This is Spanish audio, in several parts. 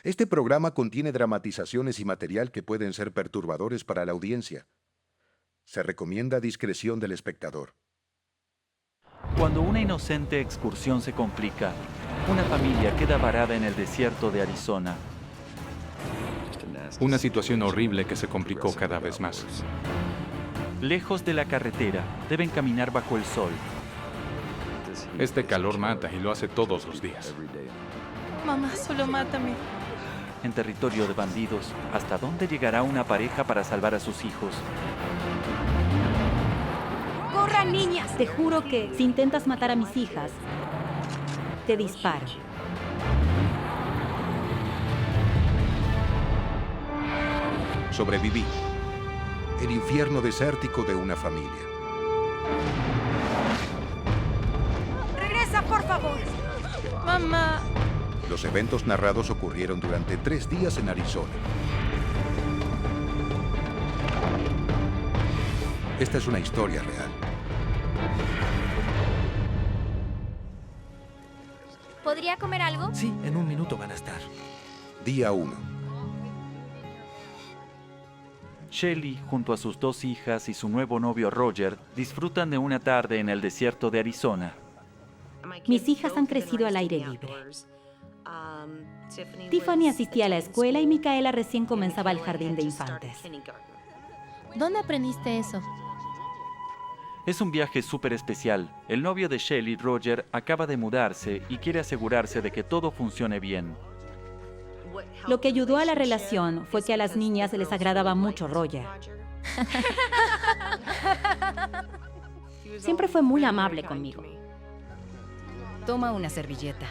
Este programa contiene dramatizaciones y material que pueden ser perturbadores para la audiencia. Se recomienda discreción del espectador. Cuando una inocente excursión se complica, una familia queda varada en el desierto de Arizona. Una situación horrible que se complicó cada vez más. Lejos de la carretera, deben caminar bajo el sol. Este calor mata y lo hace todos los días. Mamá, solo mátame. En territorio de bandidos, ¿hasta dónde llegará una pareja para salvar a sus hijos? ¡Corran, niñas! Te juro que si intentas matar a mis hijas, te disparo. Sobreviví. El infierno desértico de una familia. ¡Regresa, por favor! Mamá. Los eventos narrados ocurrieron durante 3 días en Arizona. Esta es una historia real. ¿Podría comer algo? Sí, en un minuto van a estar. Día 1. Shelley, junto a sus 2 hijas y su nuevo novio Roger, disfrutan de una tarde en el desierto de Arizona. Mis hijas han crecido al aire libre. Tiffany asistía a la escuela y Micaela recién comenzaba el jardín de infantes. ¿Dónde aprendiste eso? Es un viaje súper especial. El novio de Shelley, Roger, acaba de mudarse y quiere asegurarse de que todo funcione bien. Lo que ayudó a la relación fue que a las niñas les agradaba mucho Roger. Siempre fue muy amable conmigo. Toma una servilleta.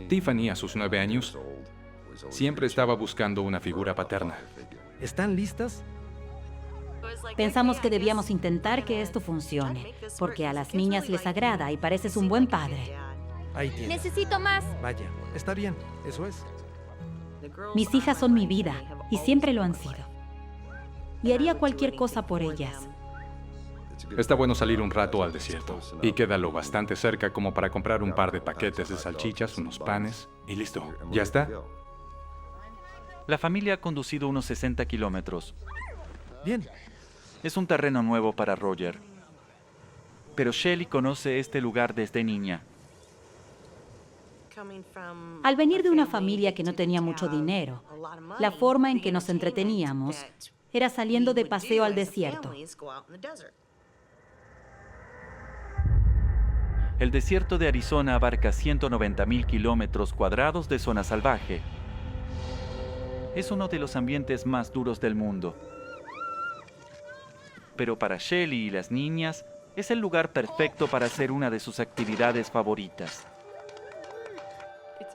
Tiffany, a sus 9 años, siempre estaba buscando una figura paterna. ¿Están listas? Pensamos que debíamos intentar que esto funcione, porque a las niñas les agrada y pareces un buen padre. Ahí tienes. Necesito más. Vaya, está bien, eso es. Mis hijas son mi vida y siempre lo han sido. Y haría cualquier cosa por ellas. Está bueno salir un rato al desierto. Y queda lo bastante cerca como para comprar un par de paquetes de salchichas, unos panes y listo. ¿Ya está? La familia ha conducido unos 60 kilómetros. Bien. Es un terreno nuevo para Roger. Pero Shelley conoce este lugar desde niña. Al venir de una familia que no tenía mucho dinero, la forma en que nos entreteníamos era saliendo de paseo al desierto. El desierto de Arizona abarca 190.000 kilómetros cuadrados de zona salvaje. Es uno de los ambientes más duros del mundo. Pero para Shelley y las niñas, es el lugar perfecto para hacer una de sus actividades favoritas.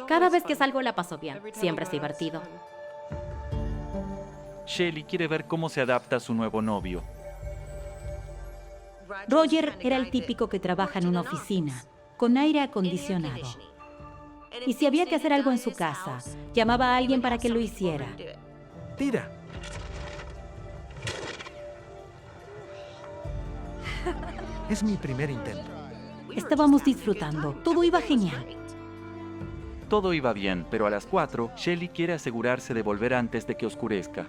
Cada vez que salgo la paso bien. Siempre es divertido. Shelley quiere ver cómo se adapta a su nuevo novio. Roger era el típico que trabaja en una oficina, con aire acondicionado. Y si había que hacer algo en su casa, llamaba a alguien para que lo hiciera. Tira. Es mi primer intento. Estábamos disfrutando. Todo iba genial. Todo iba bien, pero a las 4, Shelley quiere asegurarse de volver antes de que oscurezca.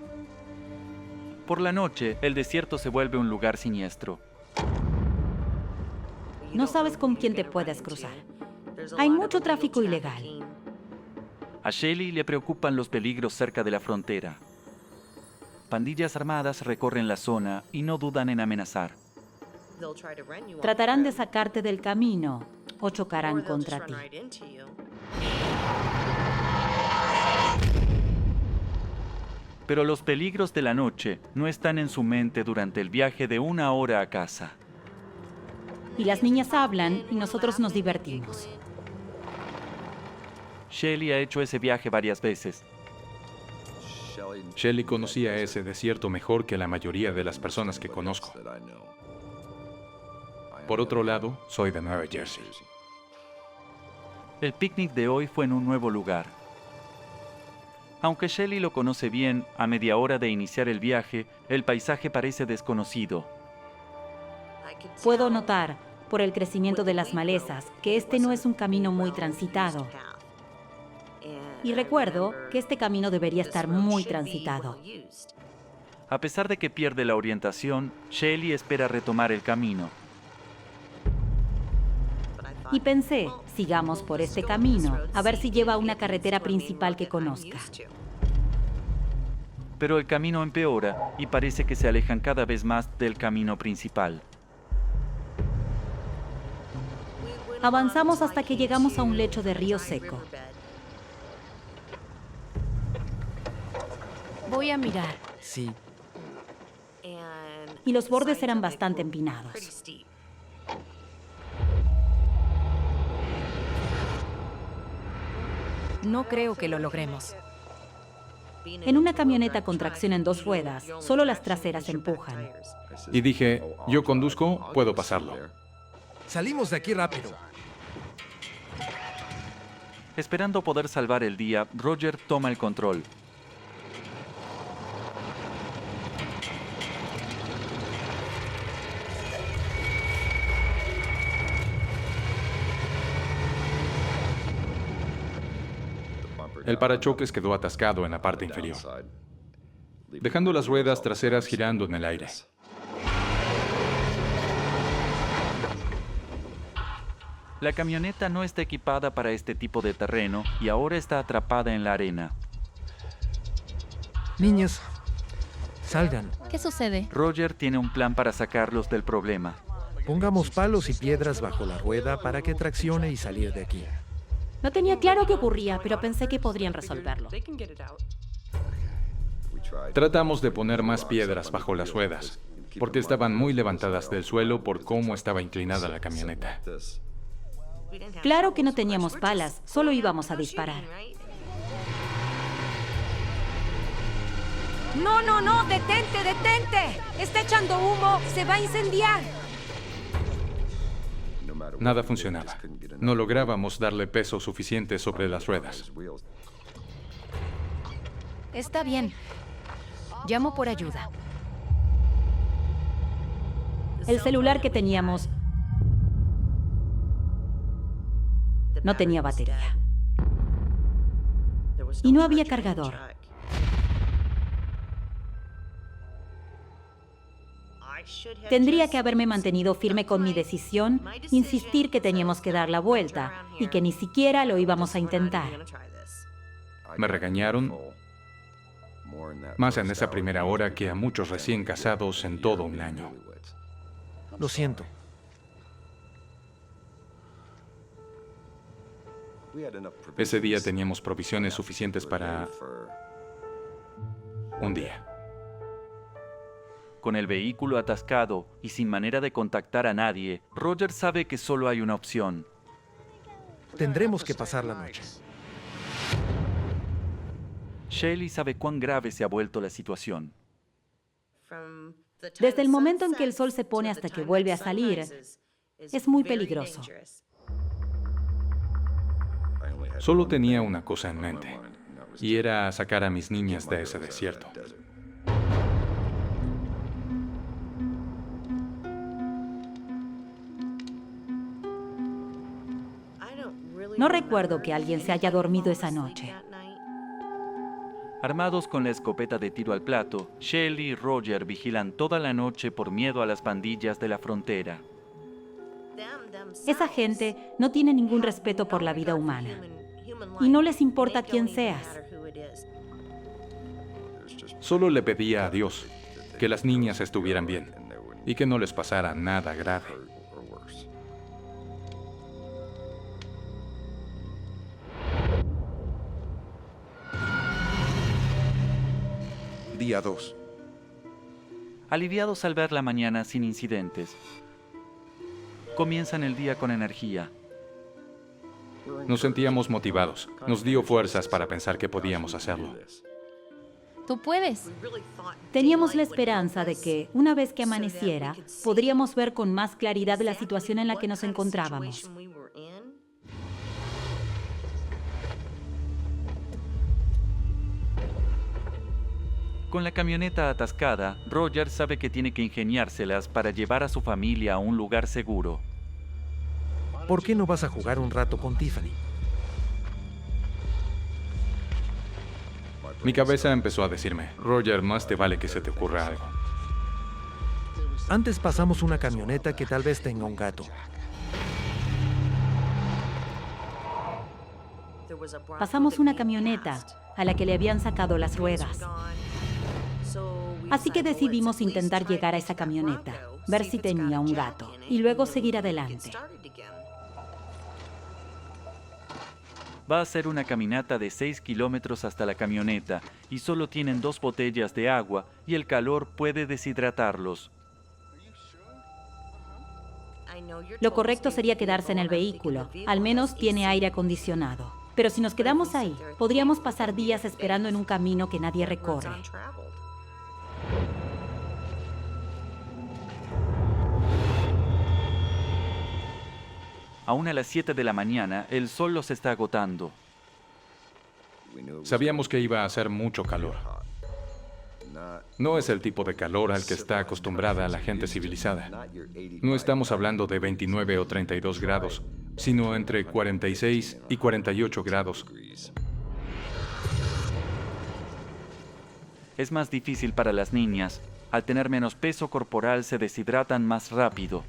Por la noche, el desierto se vuelve un lugar siniestro. No sabes con quién te puedes cruzar. Hay mucho tráfico ilegal. A Shelley le preocupan los peligros cerca de la frontera. Pandillas armadas recorren la zona y no dudan en amenazar. Tratarán de sacarte del camino o chocarán contra ti. Pero los peligros de la noche no están en su mente durante el viaje de 1 hora a casa. Y las niñas hablan y nosotros nos divertimos. Shelley ha hecho ese viaje varias veces. Shelley conocía ese desierto mejor que la mayoría de las personas que conozco. Por otro lado, soy de Nueva Jersey. El picnic de hoy fue en un nuevo lugar. Aunque Shelley lo conoce bien, a media hora de iniciar el viaje, el paisaje parece desconocido. Puedo notar, por el crecimiento de las malezas, que este no es un camino muy transitado. y recuerdo que este camino debería estar muy transitado. A pesar de que pierde la orientación, Shelly espera retomar el camino. Y pensé, sigamos por este camino, a ver si lleva a una carretera principal que conozca. Pero el camino empeora y parece que se alejan cada vez más del camino principal. Avanzamos hasta que llegamos a un lecho de río seco. Voy a mirar. Sí. Y los bordes eran bastante empinados. No creo que lo logremos. En una camioneta con tracción en 2 ruedas, solo las traseras empujan. Y dije, yo conduzco, puedo pasarlo. Salimos de aquí rápido. Esperando poder salvar el día, Roger toma el control. El parachoques quedó atascado en la parte inferior, dejando las ruedas traseras girando en el aire. La camioneta no está equipada para este tipo de terreno y ahora está atrapada en la arena. Niños, salgan. ¿Qué sucede? Roger tiene un plan para sacarlos del problema. Pongamos palos y piedras bajo la rueda para que traccione y salir de aquí. No tenía claro qué ocurría, pero pensé que podrían resolverlo. Tratamos de poner más piedras bajo las ruedas, porque estaban muy levantadas del suelo por cómo estaba inclinada la camioneta. Claro que no teníamos palas, solo íbamos a disparar. ¡No, no, no! ¡Detente, detente! ¡Está echando humo! ¡Se va a incendiar! Nada funcionaba. No lográbamos darle peso suficiente sobre las ruedas. Está bien. Llamo por ayuda. El celular que teníamos no tenía batería. Y no había cargador. Tendría que haberme mantenido firme con mi decisión, insistir que teníamos que dar la vuelta y que ni siquiera lo íbamos a intentar. Me regañaron más en esa primera hora que a muchos recién casados en todo un año. Lo siento. Ese día teníamos provisiones suficientes para un día. Con el vehículo atascado y sin manera de contactar a nadie, Roger sabe que solo hay una opción. Tendremos que pasar la noche. Shelly sabe cuán grave se ha vuelto la situación. Desde el momento en que el sol se pone hasta que vuelve a salir, es muy peligroso. Solo tenía una cosa en mente, y era sacar a mis niñas de ese desierto. No recuerdo que alguien se haya dormido esa noche. Armados con la escopeta de tiro al plato, Shelly y Roger vigilan toda la noche por miedo a las pandillas de la frontera. Esa gente no tiene ningún respeto por la vida humana. Y no les importa quién seas. Solo le pedía a Dios que las niñas estuvieran bien y que no les pasara nada grave. Día 2. Aliviados al ver la mañana sin incidentes, comienzan el día con energía. Nos sentíamos motivados. Nos dio fuerzas para pensar que podíamos hacerlo. Tú puedes. Teníamos la esperanza de que, una vez que amaneciera, podríamos ver con más claridad la situación en la que nos encontrábamos. Con la camioneta atascada, Roger sabe que tiene que ingeniárselas para llevar a su familia a un lugar seguro. ¿Por qué no vas a jugar un rato con Tiffany? Mi cabeza empezó a decirme, Roger, más te vale que se te ocurra algo. Antes pasamos una camioneta que tal vez tenga un gato. Pasamos una camioneta a la que le habían sacado las ruedas. Así que decidimos intentar llegar a esa camioneta, ver si tenía un gato, y luego seguir adelante. Va a ser una caminata de 6 kilómetros hasta la camioneta y solo tienen 2 botellas de agua y el calor puede deshidratarlos. Lo correcto sería quedarse en el vehículo, al menos tiene aire acondicionado. Pero si nos quedamos ahí, podríamos pasar días esperando en un camino que nadie recorre. Aún a las 7 de la mañana, el sol los está agotando. Sabíamos que iba a hacer mucho calor. No es el tipo de calor al que está acostumbrada la gente civilizada. No estamos hablando de 29 o 32 grados, sino entre 46 y 48 grados. Es más difícil para las niñas. Al tener menos peso corporal se deshidratan más rápido.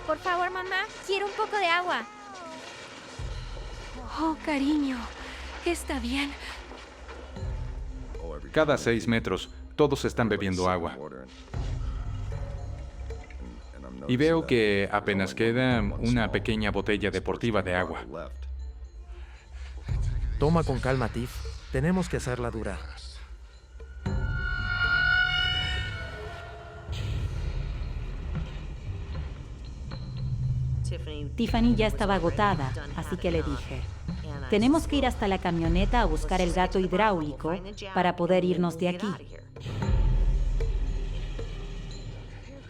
Por favor, mamá, quiero un poco de agua. Oh, cariño, está bien. Cada 6 metros, todos están bebiendo agua. Y veo que apenas queda una pequeña botella deportiva de agua. Toma con calma, Tiff. Tenemos que hacerla durar. Tiffany ya estaba agotada, así que le dije, tenemos que ir hasta la camioneta a buscar el gato hidráulico para poder irnos de aquí.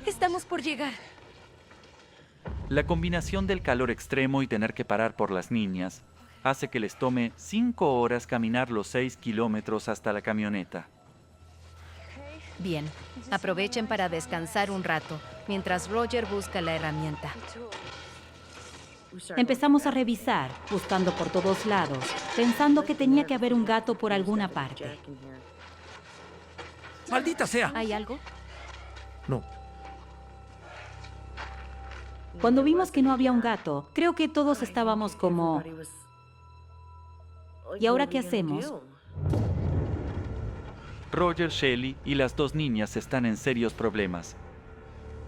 Estamos por llegar. La combinación del calor extremo y tener que parar por las niñas hace que les tome 5 horas caminar los 6 kilómetros hasta la camioneta. Bien, aprovechen para descansar un rato, mientras Roger busca la herramienta. Empezamos a revisar, buscando por todos lados, pensando que tenía que haber un gato por alguna parte. ¡Maldita sea! ¿Hay algo? No. Cuando vimos que no había un gato, creo que todos estábamos como... ¿Y ahora qué hacemos? Roger, Shelley y las 2 niñas están en serios problemas.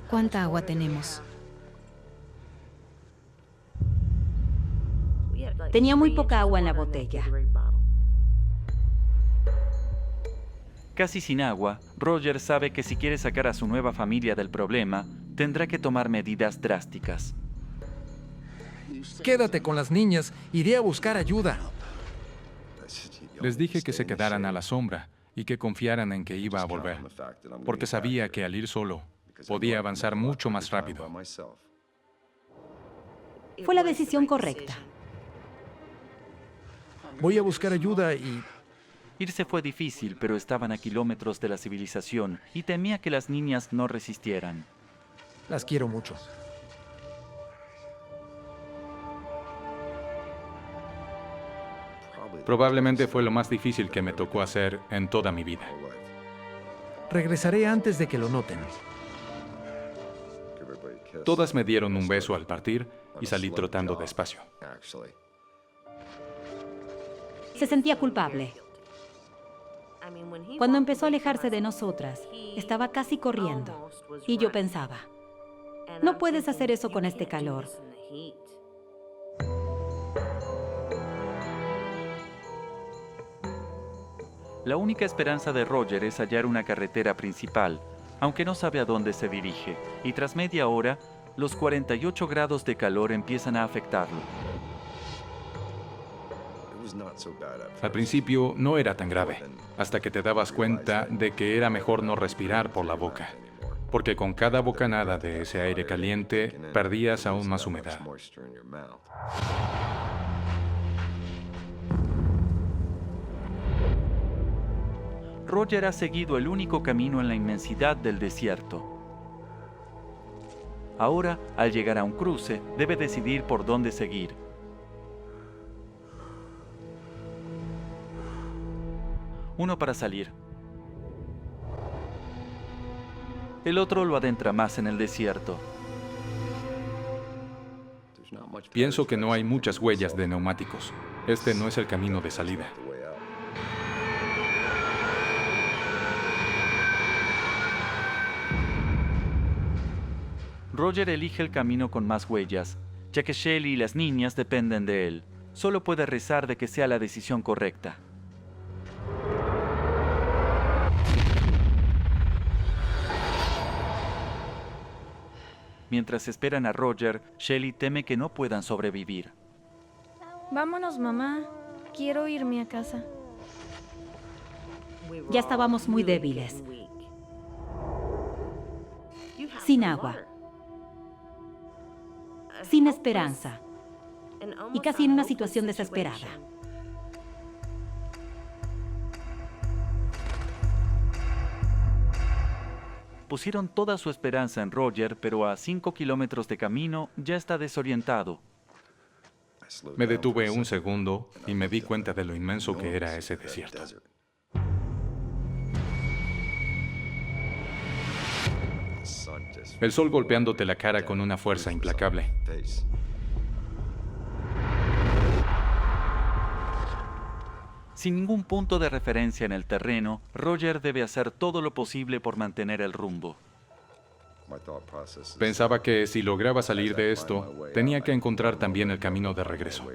¿Cuánta agua tenemos? Tenía muy poca agua en la botella. Casi sin agua, Roger sabe que si quiere sacar a su nueva familia del problema, tendrá que tomar medidas drásticas. Quédate con las niñas. Iré a buscar ayuda. Les dije que se quedaran a la sombra y que confiaran en que iba a volver, porque sabía que al ir solo, podía avanzar mucho más rápido. Fue la decisión correcta. Voy a buscar ayuda y... Irse fue difícil, pero estaban a kilómetros de la civilización y temía que las niñas no resistieran. Las quiero mucho. Probablemente fue lo más difícil que me tocó hacer en toda mi vida. Regresaré antes de que lo noten. Todas me dieron un beso al partir y salí trotando despacio. Se sentía culpable. Cuando empezó a alejarse de nosotras, estaba casi corriendo. Y yo pensaba, no puedes hacer eso con este calor. La única esperanza de Roger es hallar una carretera principal, aunque no sabe a dónde se dirige, y tras media hora, los 48 grados de calor empiezan a afectarlo. Al principio no era tan grave, hasta que te dabas cuenta de que era mejor no respirar por la boca, porque con cada bocanada de ese aire caliente perdías aún más humedad. Roger ha seguido el único camino en la inmensidad del desierto. Ahora, al llegar a un cruce, debe decidir por dónde seguir. uno para salir. El otro lo adentra más en el desierto. Pienso que no hay muchas huellas de neumáticos. Este no es el camino de salida. Roger elige el camino con más huellas, ya que Shelly y las niñas dependen de él. Solo puede rezar de que sea la decisión correcta. Mientras esperan a Roger, Shelly teme que no puedan sobrevivir. Vámonos, mamá. Quiero irme a casa. Ya estábamos muy débiles, sin agua, sin esperanza y casi en una situación desesperada. Pusieron toda su esperanza en Roger, pero a 5 kilómetros de camino ya está desorientado. Me detuve un segundo y me di cuenta de lo inmenso que era ese desierto. El sol golpeándote la cara con una fuerza implacable. Sin ningún punto de referencia en el terreno, Roger debe hacer todo lo posible por mantener el rumbo. Pensaba que si lograba salir de esto, tenía que encontrar también el camino de regreso.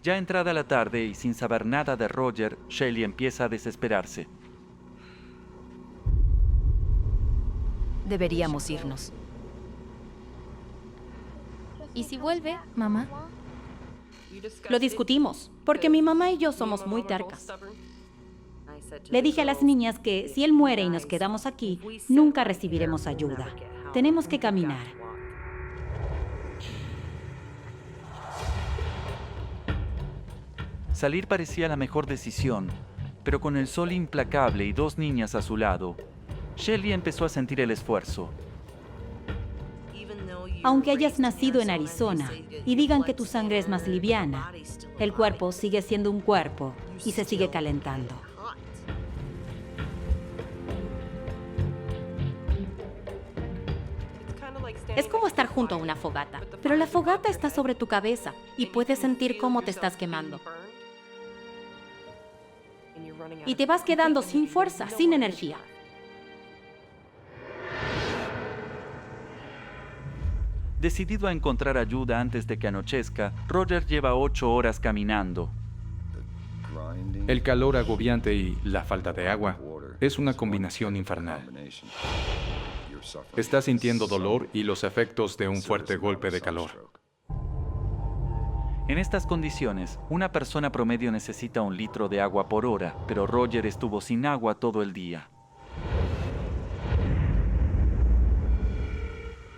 Ya entrada la tarde y sin saber nada de Roger, Shelly empieza a desesperarse. Deberíamos irnos. ¿Y si vuelve, mamá? Lo discutimos, porque mi mamá y yo somos muy tercas. Le dije a las niñas que si él muere y nos quedamos aquí, nunca recibiremos ayuda. Tenemos que caminar. Salir parecía la mejor decisión, pero con el sol implacable y 2 niñas a su lado, Shelly empezó a sentir el esfuerzo. Aunque hayas nacido en Arizona y digan que tu sangre es más liviana, el cuerpo sigue siendo un cuerpo y se sigue calentando. Es como estar junto a una fogata, pero la fogata está sobre tu cabeza y puedes sentir cómo te estás quemando. Y te vas quedando sin fuerza, sin energía. Decidido a encontrar ayuda antes de que anochezca, Roger lleva 8 horas caminando. El calor agobiante y la falta de agua es una combinación infernal. Está sintiendo dolor y los efectos de un fuerte golpe de calor. En estas condiciones, una persona promedio necesita 1 litro de agua por hora, pero Roger estuvo sin agua todo el día.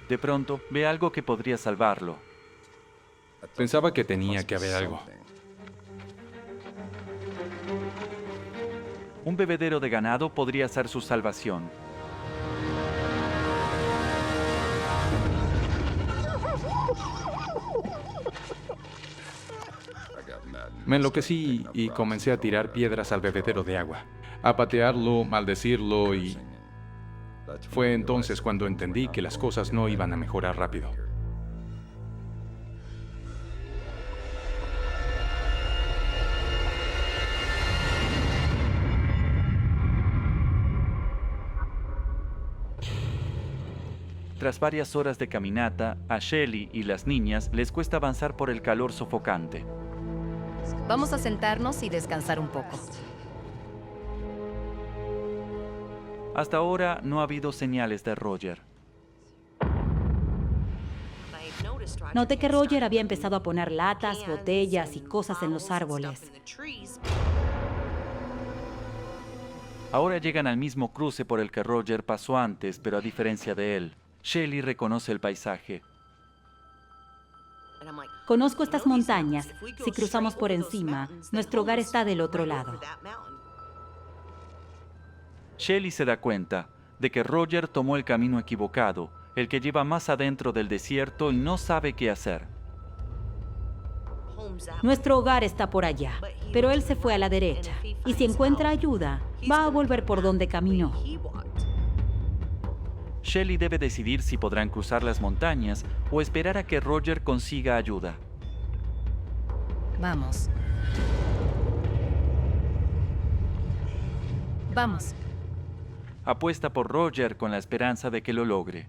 De pronto, ve algo que podría salvarlo. Pensaba que tenía que haber algo. Un bebedero de ganado podría ser su salvación. Me enloquecí y comencé a tirar piedras al bebedero de agua, a patearlo, maldecirlo y... Fue entonces cuando entendí que las cosas no iban a mejorar rápido. Tras varias horas de caminata, a Shelly y las niñas les cuesta avanzar por el calor sofocante. Vamos a sentarnos y descansar un poco. Hasta ahora no ha habido señales de Roger. Noté que Roger había empezado a poner latas, botellas y cosas en los árboles. Ahora llegan al mismo cruce por el que Roger pasó antes, pero a diferencia de él, Shelly reconoce el paisaje. Conozco estas montañas. Si cruzamos por encima, nuestro hogar está del otro lado. Shelly se da cuenta de que Roger tomó el camino equivocado, el que lleva más adentro del desierto y no sabe qué hacer. Nuestro hogar está por allá, pero él se fue a la derecha. Y si encuentra ayuda, va a volver por donde caminó. Shelley debe decidir si podrán cruzar las montañas o esperar a que Roger consiga ayuda. Vamos. Vamos. Apuesta por Roger con la esperanza de que lo logre.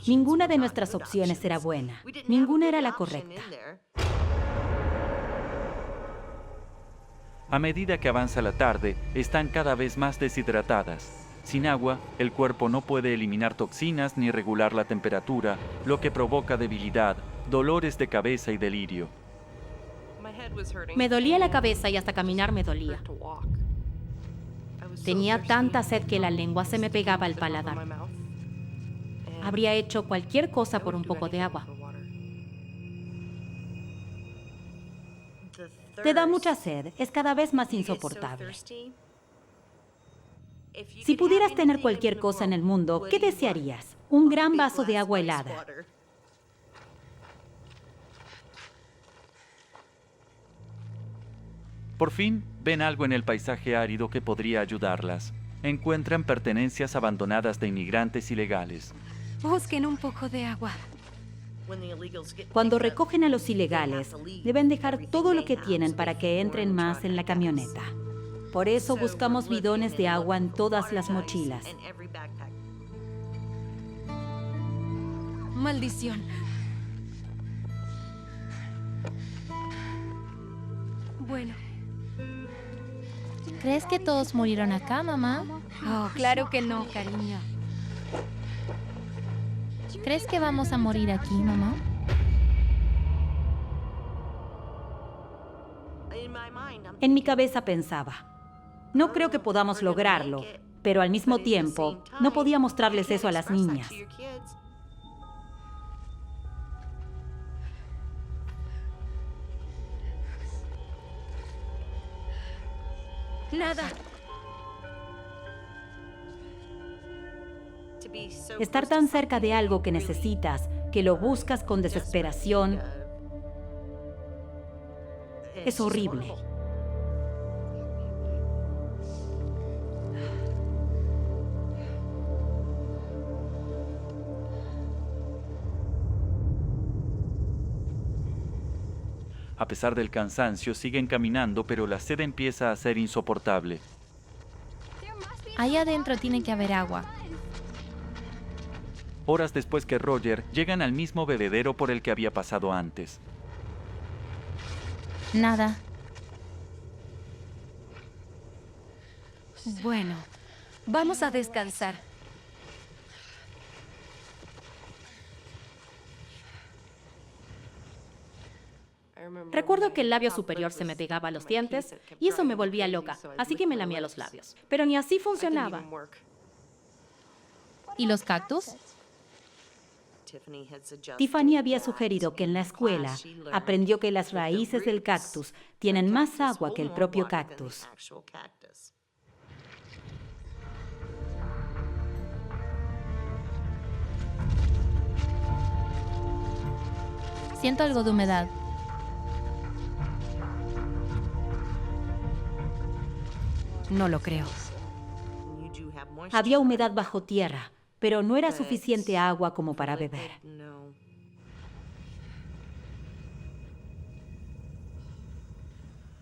Ninguna de nuestras opciones era buena. Ninguna era la correcta. A medida que avanza la tarde, están cada vez más deshidratadas. Sin agua, el cuerpo no puede eliminar toxinas ni regular la temperatura, lo que provoca debilidad, dolores de cabeza y delirio. Me dolía la cabeza y hasta caminar me dolía. Tenía tanta sed que la lengua se me pegaba al paladar. Habría hecho cualquier cosa por un poco de agua. Te da mucha sed, es cada vez más insoportable. Si pudieras tener cualquier cosa en el mundo, ¿qué desearías? Un gran vaso de agua helada. Por fin, ven algo en el paisaje árido que podría ayudarlas. Encuentran pertenencias abandonadas de inmigrantes ilegales. Busquen un poco de agua. Cuando recogen a los ilegales, deben dejar todo lo que tienen para que entren más en la camioneta. Por eso buscamos bidones de agua en todas las mochilas. Maldición. Bueno. ¿Crees que todos murieron acá, mamá? Oh, claro que no, cariño. ¿Crees que vamos a morir aquí, mamá? En mi cabeza pensaba, no creo que podamos lograrlo, pero al mismo tiempo, no podía mostrarles eso a las niñas. Nada. Estar tan cerca de algo que necesitas, que lo buscas con desesperación, es horrible. A pesar del cansancio, siguen caminando, pero la sed empieza a ser insoportable. Ahí adentro tiene que haber agua. Horas después que Roger, llegan al mismo bebedero por el que había pasado antes. Nada. Bueno, vamos a descansar. Recuerdo que el labio superior se me pegaba a los dientes y eso me volvía loca, así que me lamía los labios. Pero ni así funcionaba. ¿Y los cactus? Tiffany había sugerido que en la escuela aprendió que las raíces del cactus tienen más agua que el propio cactus. Siento algo de humedad. No lo creo. Había humedad bajo tierra, pero no era suficiente agua como para beber.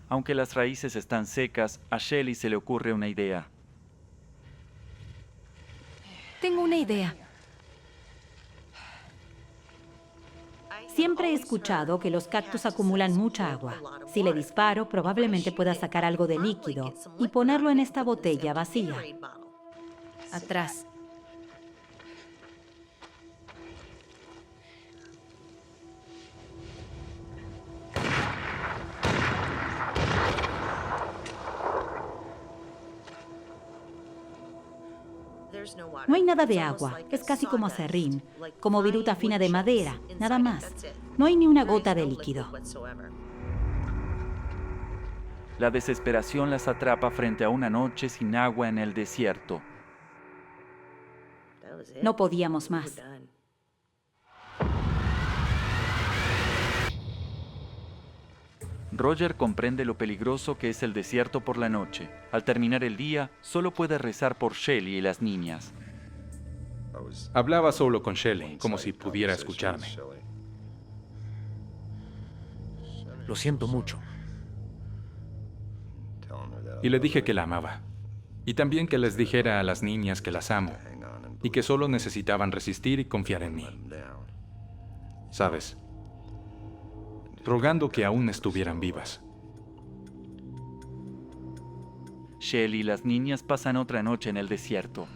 Aunque las raíces están secas, a Shelley se le ocurre una idea. Tengo una idea. Siempre he escuchado que los cactus acumulan mucha agua. Si le disparo, probablemente pueda sacar algo de líquido y ponerlo en esta botella vacía. Atrás. No hay nada de agua, es casi como acerrín, como viruta fina de madera, nada más. No hay ni una gota de líquido. La desesperación las atrapa frente a una noche sin agua en el desierto. No podíamos más. Roger comprende lo peligroso que es el desierto por la noche. Al terminar el día, solo puede rezar por Shelly y las niñas. Hablaba solo con Shelly, como si pudiera escucharme. Lo siento mucho. Y le dije que la amaba. Y también que les dijera a las niñas que las amo y que solo necesitaban resistir y confiar en mí. ¿Sabes? Rogando que aún estuvieran vivas. Shelly y las niñas pasan otra noche en el desierto.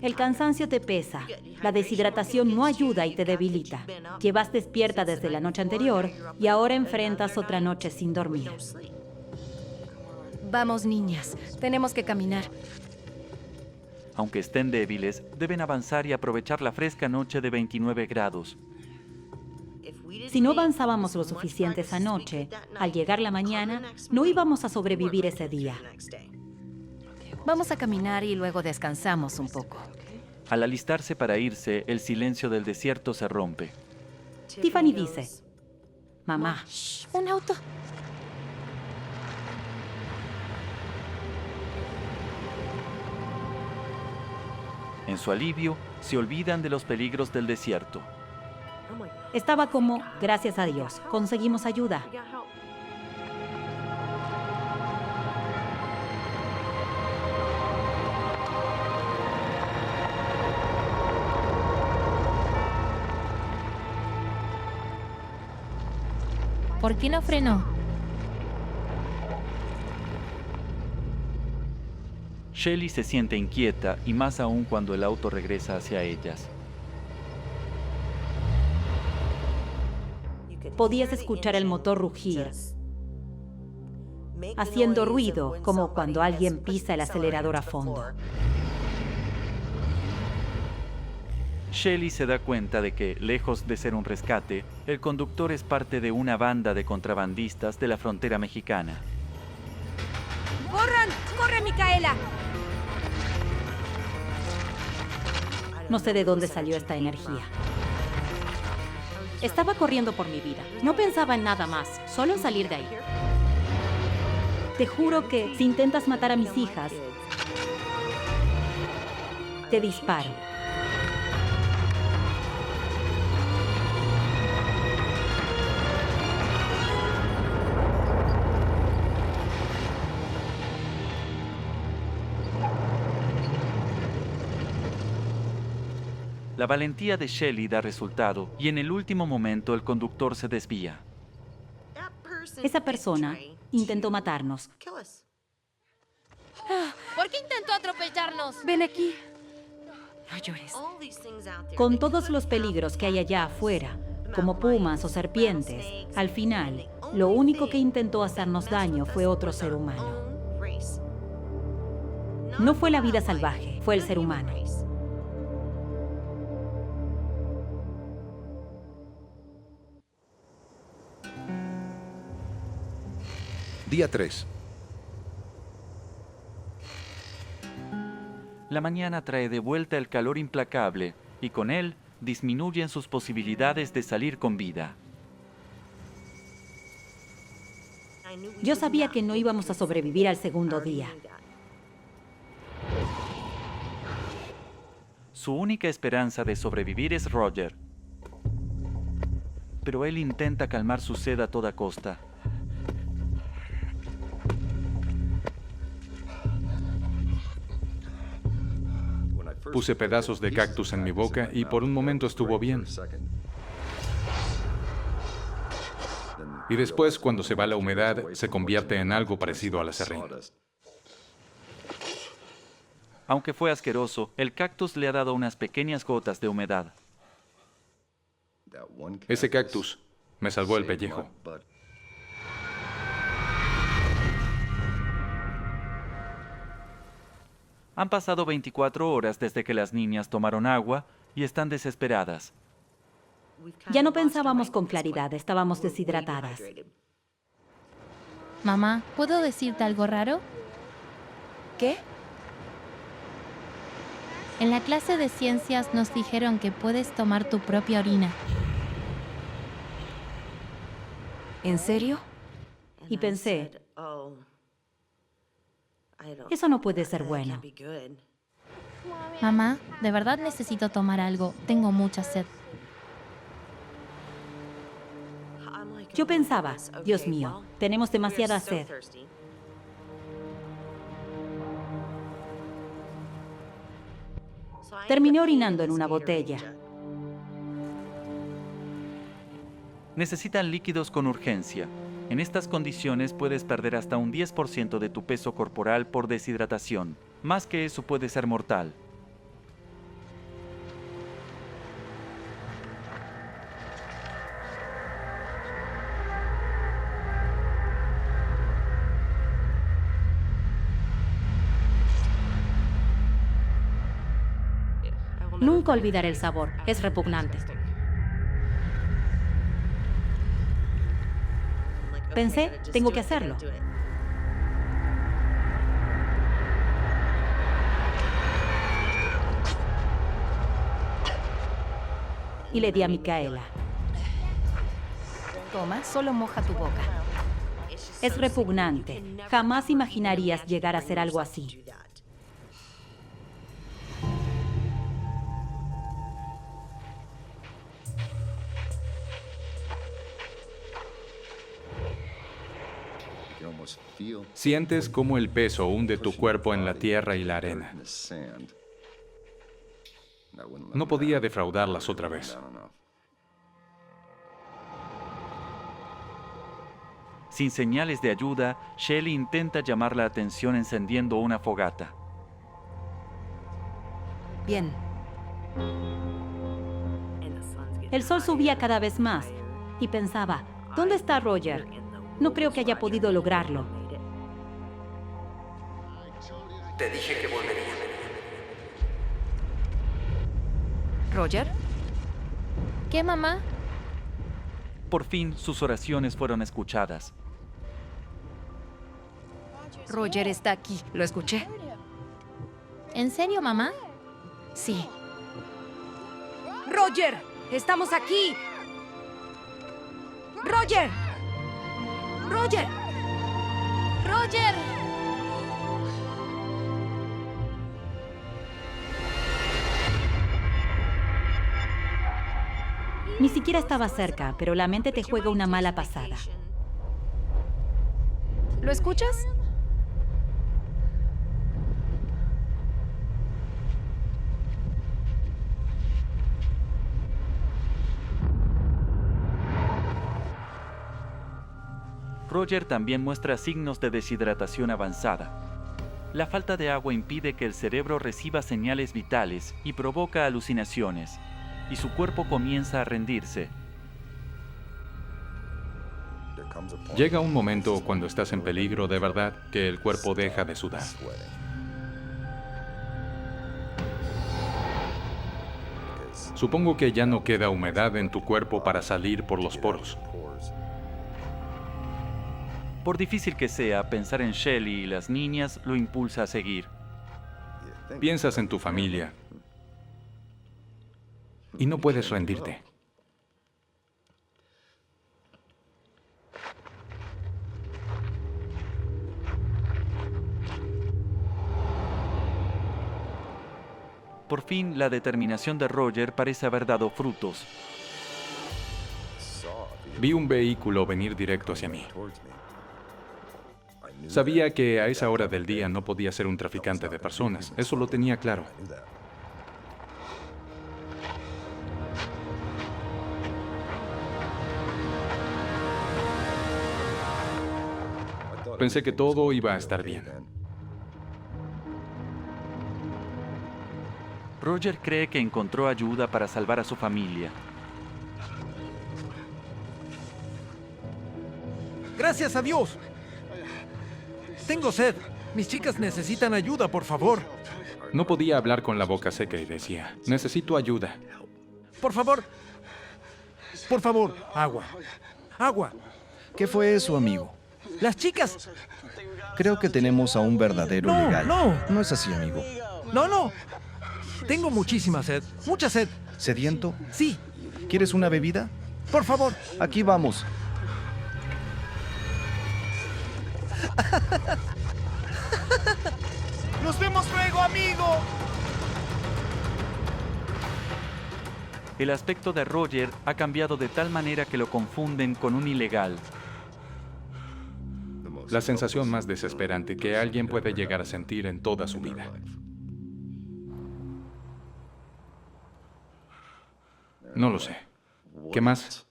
El cansancio te pesa, la deshidratación no ayuda y te debilita. Llevas despierta desde la noche anterior y ahora enfrentas otra noche sin dormir. Vamos, niñas. Tenemos que caminar. Aunque estén débiles, deben avanzar y aprovechar la fresca noche de 29 grados. Si no avanzábamos lo suficiente esa noche, al llegar la mañana, no íbamos a sobrevivir ese día. Vamos a caminar y luego descansamos un poco. Al alistarse para irse, el silencio del desierto se rompe. Tiffany dice, mamá, Un auto. En su alivio, se olvidan de los peligros del desierto. estaba como, gracias a Dios, conseguimos ayuda. ¿Por qué no frenó? Shelly se siente inquieta y más aún cuando el auto regresa hacia ellas. Podías escuchar el motor rugir, haciendo ruido como cuando alguien pisa el acelerador a fondo. Shelly se da cuenta de que, lejos de ser un rescate, el conductor es parte de una banda de contrabandistas de la frontera mexicana. ¡Corran! ¡Corre, Micaela! No sé de dónde salió esta energía. Estaba corriendo por mi vida. No pensaba en nada más, solo en salir de ahí. Te juro que si intentas matar a mis hijas, te disparo. La valentía de Shelly da resultado y en el último momento el conductor se desvía. Esa persona intentó matarnos. ¿Por qué intentó atropellarnos? Ven aquí. No llores. Con todos los peligros que hay allá afuera, como pumas o serpientes, al final, lo único que intentó hacernos daño fue otro ser humano. No fue la vida salvaje, fue el ser humano. Día 3. La mañana trae de vuelta el calor implacable y con él disminuyen sus posibilidades de salir con vida. Yo sabía que no íbamos a sobrevivir al segundo día. Su única esperanza de sobrevivir es Roger. Pero él intenta calmar su sed a toda costa. Puse pedazos de cactus en mi boca y por un momento estuvo bien. Y después, cuando se va la humedad, se convierte en algo parecido al aserrín. Aunque fue asqueroso, el cactus le ha dado unas pequeñas gotas de humedad. Ese cactus me salvó el pellejo. Han pasado 24 horas desde que las niñas tomaron agua y están desesperadas. Ya no pensábamos con claridad, estábamos deshidratadas. Mamá, ¿puedo decirte algo raro? ¿Qué? En la clase de ciencias nos dijeron que puedes tomar tu propia orina. ¿En serio? Y pensé, eso no puede ser bueno. Mamá, de verdad necesito tomar algo. Tengo mucha sed. Yo pensaba, Dios mío, tenemos demasiada sed. Terminé orinando en una botella. Necesitan líquidos con urgencia. En estas condiciones puedes perder hasta un 10% de tu peso corporal por deshidratación. Más que eso puede ser mortal. Nunca olvidaré el sabor. Es repugnante. Pensé, tengo que hacerlo. Y le di a Micaela. Toma, solo moja tu boca. Es repugnante. Jamás imaginarías llegar a hacer algo así. Sientes cómo el peso hunde tu cuerpo en la tierra y la arena. No podía defraudarlas otra vez. Sin señales de ayuda, Shelly intenta llamar la atención encendiendo una fogata. Bien. El sol subía cada vez más y pensaba, ¿dónde está Roger? No creo que haya podido lograrlo. Te dije que volvería. ¿Roger? ¿Qué, mamá? Por fin, sus oraciones fueron escuchadas. Roger está aquí. ¿Lo escuché? ¿En serio, mamá? Sí. ¡Roger! ¡Estamos aquí! ¡Roger! ¡Roger! ¡Roger! Ni siquiera estaba cerca, pero la mente te juega una mala pasada. ¿Lo escuchas? Roger también muestra signos de deshidratación avanzada. La falta de agua impide que el cerebro reciba señales vitales y provoca alucinaciones, y su cuerpo comienza a rendirse. Llega un momento cuando estás en peligro de verdad que el cuerpo deja de sudar. Supongo que ya no queda humedad en tu cuerpo para salir por los poros. Por difícil que sea, pensar en Shelly y las niñas lo impulsa a seguir. Piensas en tu familia y no puedes rendirte. Por fin, la determinación de Roger parece haber dado frutos. Vi un vehículo venir directo hacia mí. Sabía que a esa hora del día no podía ser un traficante de personas. Eso lo tenía claro. Pensé que todo iba a estar bien. Roger cree que encontró ayuda para salvar a su familia. ¡Gracias a Dios! Tengo sed. Mis chicas necesitan ayuda, por favor. No podía hablar con la boca seca y decía, necesito ayuda. Por favor. Por favor, agua. Agua. ¿Qué fue eso, amigo? Las chicas. Creo que tenemos a un verdadero No, legal. no. No es así, amigo. No, no. Tengo muchísima sed. Mucha sed. ¿Sediento? Sí. ¿Quieres una bebida? Por favor. Aquí vamos. ¡Nos vemos luego, amigo! El aspecto de Roger ha cambiado de tal manera que lo confunden con un ilegal. La sensación más desesperante que alguien puede llegar a sentir en toda su vida. No lo sé. ¿Qué más?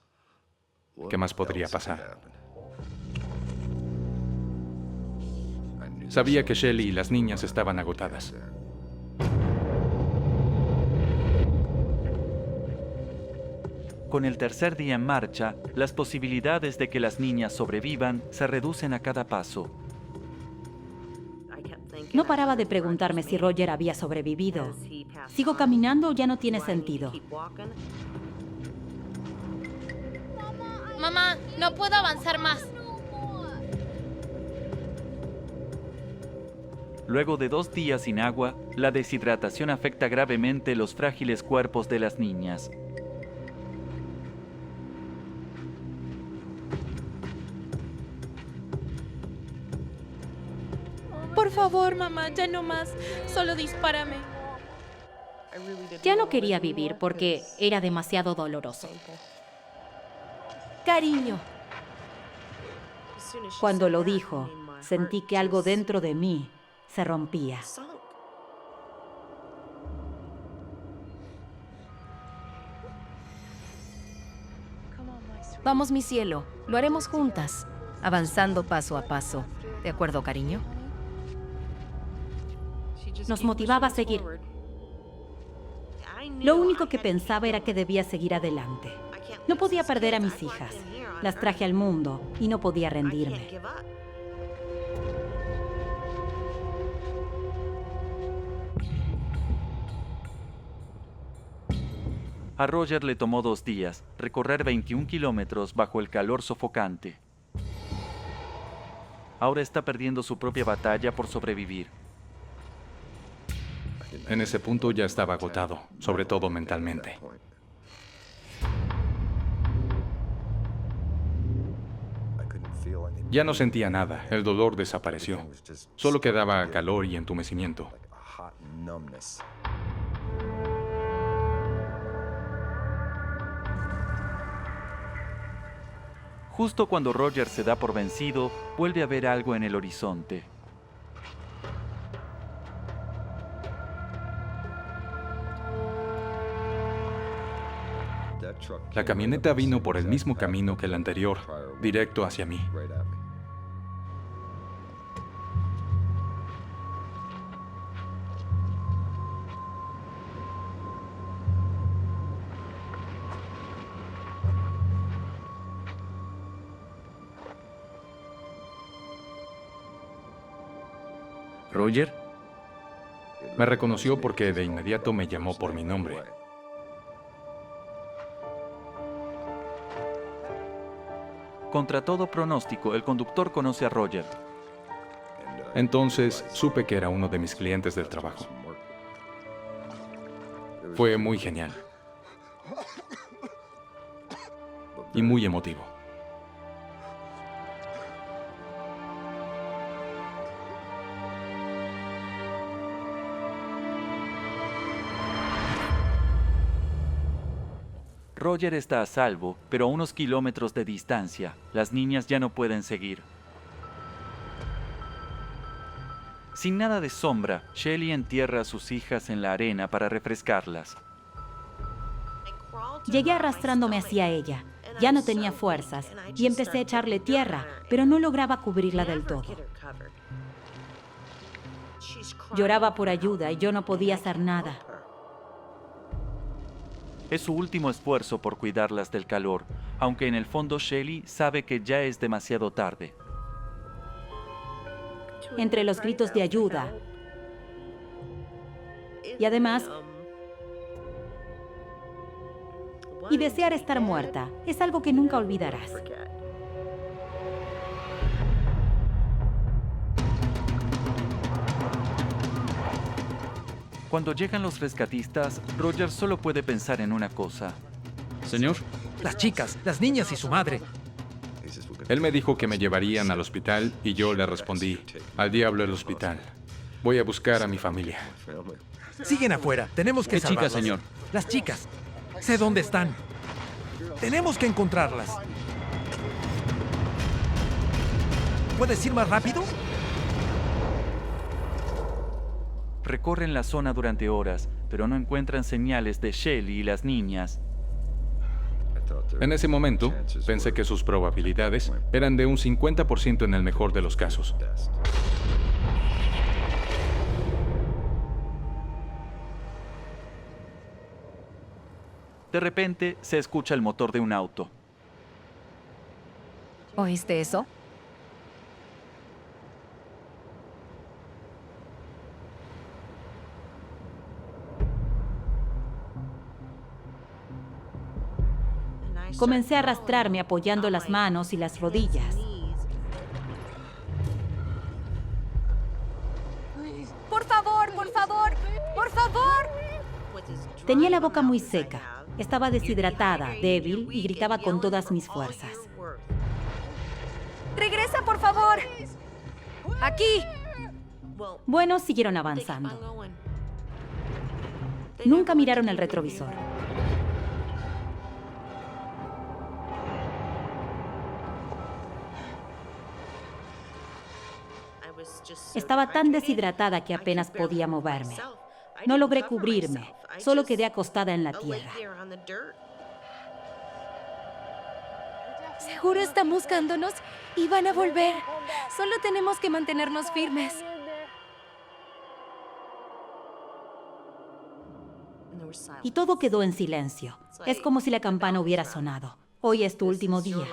¿Qué más podría pasar? Sabía que Shelly y las niñas estaban agotadas. Con el tercer día en marcha, las posibilidades de que las niñas sobrevivan se reducen a cada paso. No paraba de preguntarme si Roger había sobrevivido. ¿Sigo caminando o ya no tiene sentido? Mamá, no puedo avanzar más. Luego de 2 días sin agua, la deshidratación afecta gravemente los frágiles cuerpos de las niñas. Por favor, mamá, ya no más. Solo dispárame. Ya no quería vivir porque era demasiado doloroso. Cariño. Cuando lo dijo, sentí que algo dentro de mí se rompía. Vamos, mi cielo, lo haremos juntas, avanzando paso a paso. ¿De acuerdo, cariño? Nos motivaba a seguir. Lo único que pensaba era que debía seguir adelante. No podía perder a mis hijas. Las traje al mundo y no podía rendirme. A Roger le tomó 2 días recorrer 21 kilómetros bajo el calor sofocante. Ahora está perdiendo su propia batalla por sobrevivir. En ese punto ya estaba agotado, sobre todo mentalmente. Ya no sentía nada, el dolor desapareció. Solo quedaba calor y entumecimiento. Justo cuando Roger se da por vencido, vuelve a ver algo en el horizonte. La camioneta vino por el mismo camino que el anterior, directo hacia mí. ¿Roger? Me reconoció porque de inmediato me llamó por mi nombre. Contra todo pronóstico, el conductor conoce a Roger. Entonces supe que era uno de mis clientes del trabajo. Fue muy genial. Y muy emotivo. Roger está a salvo, pero a unos kilómetros de distancia. Las niñas ya no pueden seguir. Sin nada de sombra, Shelly entierra a sus hijas en la arena para refrescarlas. Llegué arrastrándome hacia ella. Ya no tenía fuerzas y empecé a echarle tierra, pero no lograba cubrirla del todo. Lloraba por ayuda y yo no podía hacer nada. Es su último esfuerzo por cuidarlas del calor, aunque en el fondo Shelly sabe que ya es demasiado tarde. Entre los gritos de ayuda y además y desear estar muerta es algo que nunca olvidarás. Cuando llegan los rescatistas, Roger solo puede pensar en una cosa. Señor. Las chicas, las niñas y su madre. Él me dijo que me llevarían al hospital y yo le respondí, al diablo el hospital. Voy a buscar a mi familia. Siguen afuera. Tenemos que ¿Qué salvarlas. chicas, señor? Las chicas. Sé dónde están. Tenemos que encontrarlas. ¿Puedes ir más rápido? Recorren la zona durante horas, pero no encuentran señales de Shelly y las niñas. En ese momento, pensé que sus probabilidades eran de un 50% en el mejor de los casos. De repente, se escucha el motor de un auto. ¿Oíste eso? Comencé a arrastrarme apoyando las manos y las rodillas. ¡Por favor, por favor, por favor! Tenía la boca muy seca. Estaba deshidratada, débil y gritaba con todas mis fuerzas. ¡Regresa, por favor! ¡Aquí! Bueno, siguieron avanzando. Nunca miraron el retrovisor. Estaba tan deshidratada que apenas podía moverme. No logré cubrirme, solo quedé acostada en la tierra. Seguro están buscándonos y van a volver. Solo tenemos que mantenernos firmes. Y todo quedó en silencio. Es como si la campana hubiera sonado. Hoy es tu último día.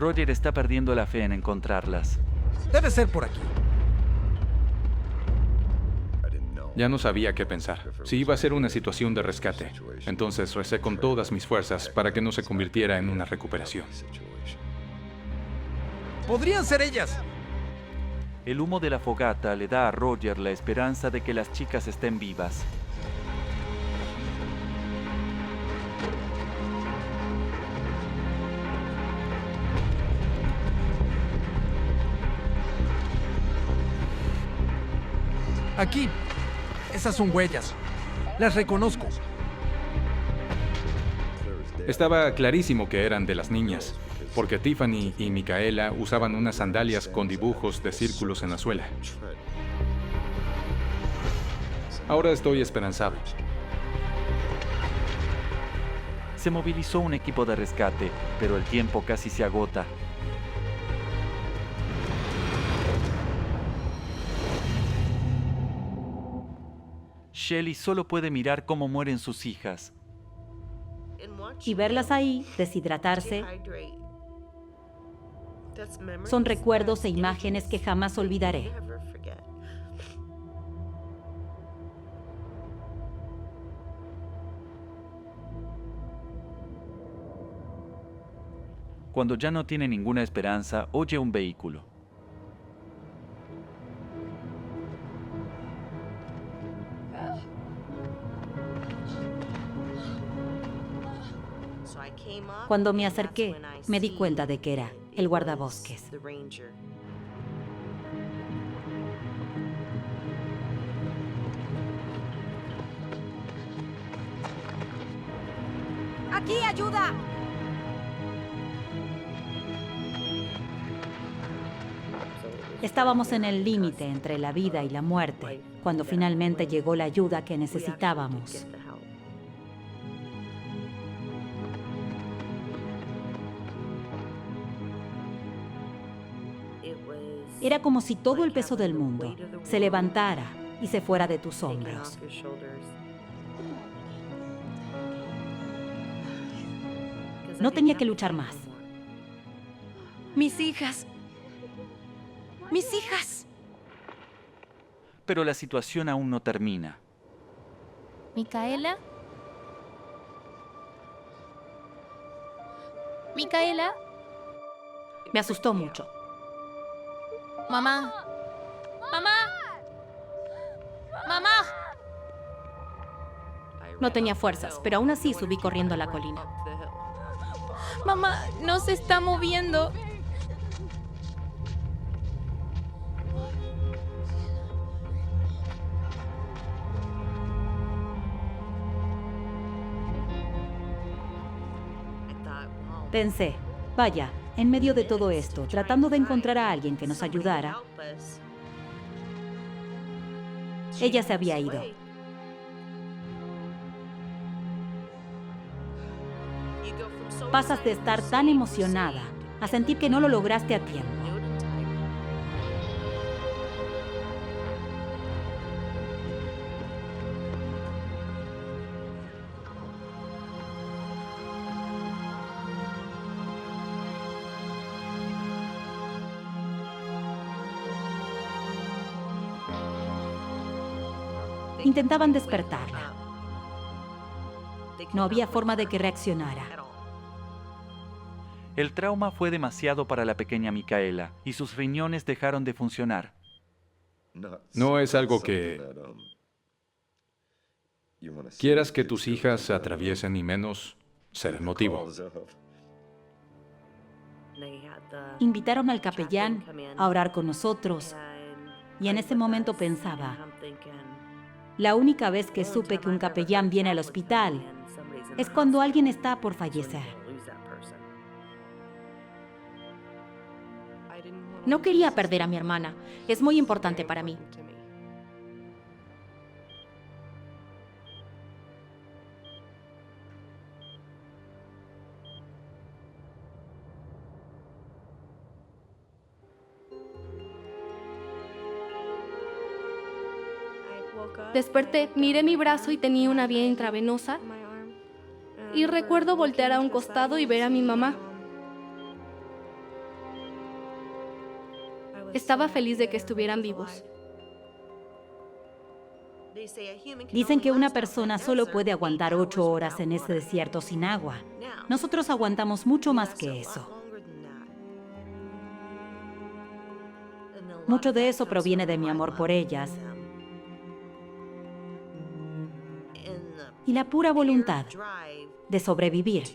Roger está perdiendo la fe en encontrarlas. Debe ser por aquí. Ya no sabía qué pensar. Si iba a ser una situación de rescate, entonces recé con todas mis fuerzas para que no se convirtiera en una recuperación. ¡Podrían ser ellas! El humo de la fogata le da a Roger la esperanza de que las chicas estén vivas. Aquí. Esas son huellas. Las reconozco. Estaba clarísimo que eran de las niñas, porque Tiffany y Micaela usaban unas sandalias con dibujos de círculos en la suela. Ahora estoy esperanzado. Se movilizó un equipo de rescate, pero el tiempo casi se agota. Shelly solo puede mirar cómo mueren sus hijas. Y verlas ahí, deshidratarse, son recuerdos e imágenes que jamás olvidaré. Cuando ya no tiene ninguna esperanza, oye un vehículo. Cuando me acerqué, me di cuenta de que era el guardabosques. ¡Aquí, ayuda! Estábamos en el límite entre la vida y la muerte, cuando finalmente llegó la ayuda que necesitábamos. Era como si todo el peso del mundo se levantara y se fuera de tus hombros. No tenía que luchar más. Mis hijas. Mis hijas. Pero la situación aún no termina. ¿Micaela? ¿Micaela? Me asustó mucho. Mamá. Mamá. Mamá. No tenía fuerzas, pero aún así subí corriendo a la colina. Mamá, no se está moviendo. Pensé, vaya, en medio de todo esto, tratando de encontrar a alguien que nos ayudara, ella se había ido. Pasas de estar tan emocionada a sentir que no lo lograste a tiempo. Intentaban despertarla. No había forma de que reaccionara. El trauma fue demasiado para la pequeña Micaela y sus riñones dejaron de funcionar. No es algo que quieras que tus hijas atraviesen y menos ser el motivo. Invitaron al capellán a orar con nosotros y en ese momento pensaba, la única vez que supe que un capellán viene al hospital es cuando alguien está por fallecer. No quería perder a mi hermana. Es muy importante para mí. Desperté, miré mi brazo y tenía una vía intravenosa. Y recuerdo voltear a un costado y ver a mi mamá. Estaba feliz de que estuvieran vivos. Dicen que una persona solo puede aguantar 8 horas en ese desierto sin agua. Nosotros aguantamos mucho más que eso. Mucho de eso proviene de mi amor por ellas y la pura voluntad de sobrevivir.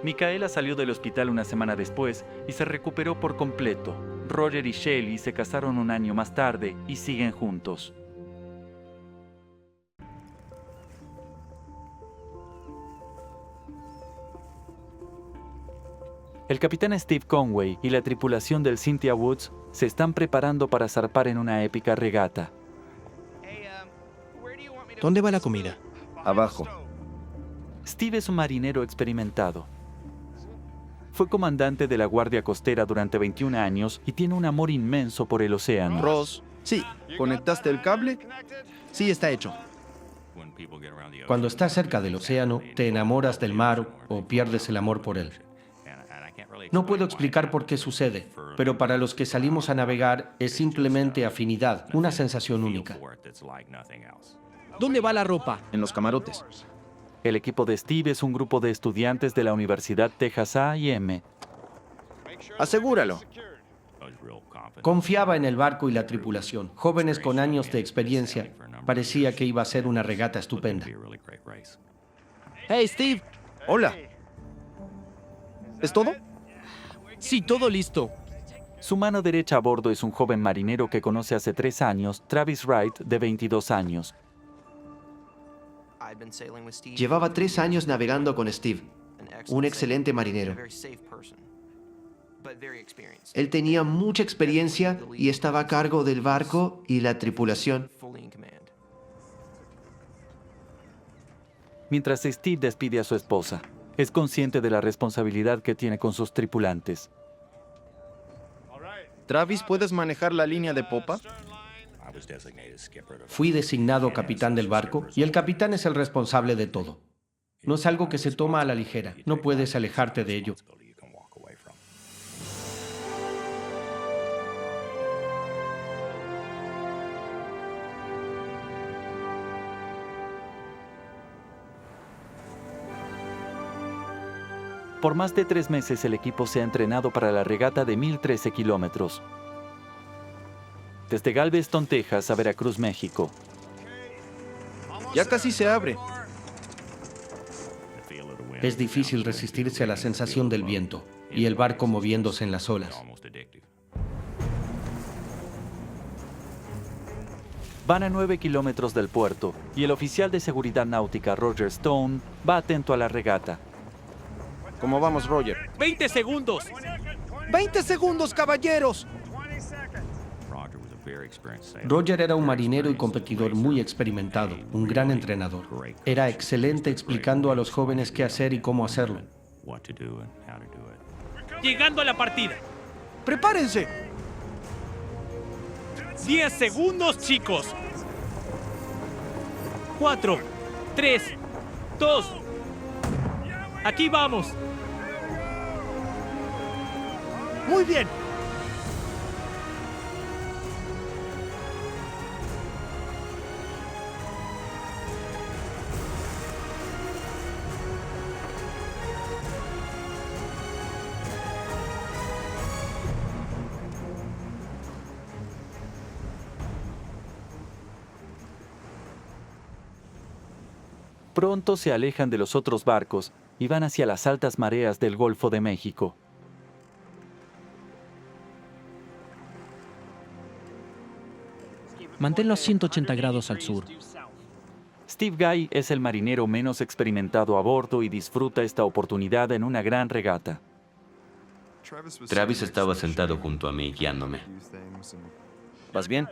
Micaela salió del hospital una semana después y se recuperó por completo. Roger y Shelly se casaron un año más tarde y siguen juntos. El capitán Steve Conway y la tripulación del Cynthia Woods se están preparando para zarpar en una épica regata. ¿Dónde va la comida? Abajo. Steve es un marinero experimentado. Fue comandante de la Guardia Costera durante 21 años y tiene un amor inmenso por el océano. Ross, sí, ¿conectaste el cable? Sí, está hecho. Cuando estás cerca del océano, te enamoras del mar o pierdes el amor por él. No puedo explicar por qué sucede, pero para los que salimos a navegar es simplemente afinidad, una sensación única. ¿Dónde va la ropa? En los camarotes. El equipo de Steve es un grupo de estudiantes de la Universidad Texas A&M. Asegúralo. Confiaba en el barco y la tripulación. Jóvenes con años de experiencia. Parecía que iba a ser una regata estupenda. ¡Hey, Steve! Hola. ¿Es todo? Sí, todo listo. Su mano derecha a bordo es un joven marinero que conoce hace 3 años, Travis Wright, de 22 años. Llevaba 3 años navegando con Steve, un excelente marinero. Él tenía mucha experiencia y estaba a cargo del barco y la tripulación. Mientras Steve despide a su esposa, es consciente de la responsabilidad que tiene con sus tripulantes. Travis, ¿puedes manejar la línea de popa? Fui designado capitán del barco y el capitán es el responsable de todo. No es algo que se toma a la ligera, no puedes alejarte de ello. Por más de 3 meses el equipo se ha entrenado para la regata de 1013 kilómetros. Desde Galveston, Texas, a Veracruz, México. Ya casi se abre. Es difícil resistirse a la sensación del viento y el barco moviéndose en las olas. Van a 9 kilómetros del puerto y el oficial de seguridad náutica Roger Stone va atento a la regata. ¿Cómo vamos, Roger? 20 segundos. 20 segundos, caballeros. Roger era un marinero y competidor muy experimentado, un gran entrenador. Era excelente explicando a los jóvenes qué hacer y cómo hacerlo. Llegando a la partida. ¡Prepárense! 10 segundos, chicos. 4, 3, 2. Aquí vamos. Muy bien. Pronto se alejan de los otros barcos y van hacia las altas mareas del Golfo de México. Manténlo a 180 grados al sur. Steve Guy es el marinero menos experimentado a bordo y disfruta esta oportunidad en una gran regata. Travis estaba sentado junto a mí, guiándome. ¿Vas bien?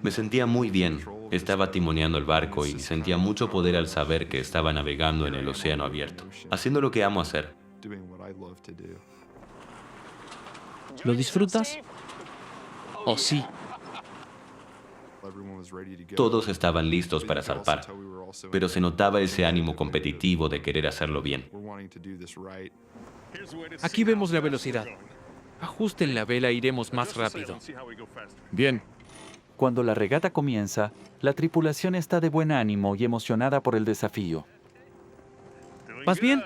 Me sentía muy bien. Estaba timoneando el barco y sentía mucho poder al saber que estaba navegando en el océano abierto, haciendo lo que amo hacer. ¿Lo disfrutas? ¿O sí? Todos estaban listos para zarpar, pero se notaba ese ánimo competitivo de querer hacerlo bien. Aquí vemos la velocidad. Ajusten la vela e iremos más rápido. Bien. Cuando la regata comienza, la tripulación está de buen ánimo y emocionada por el desafío. ¿Vas bien?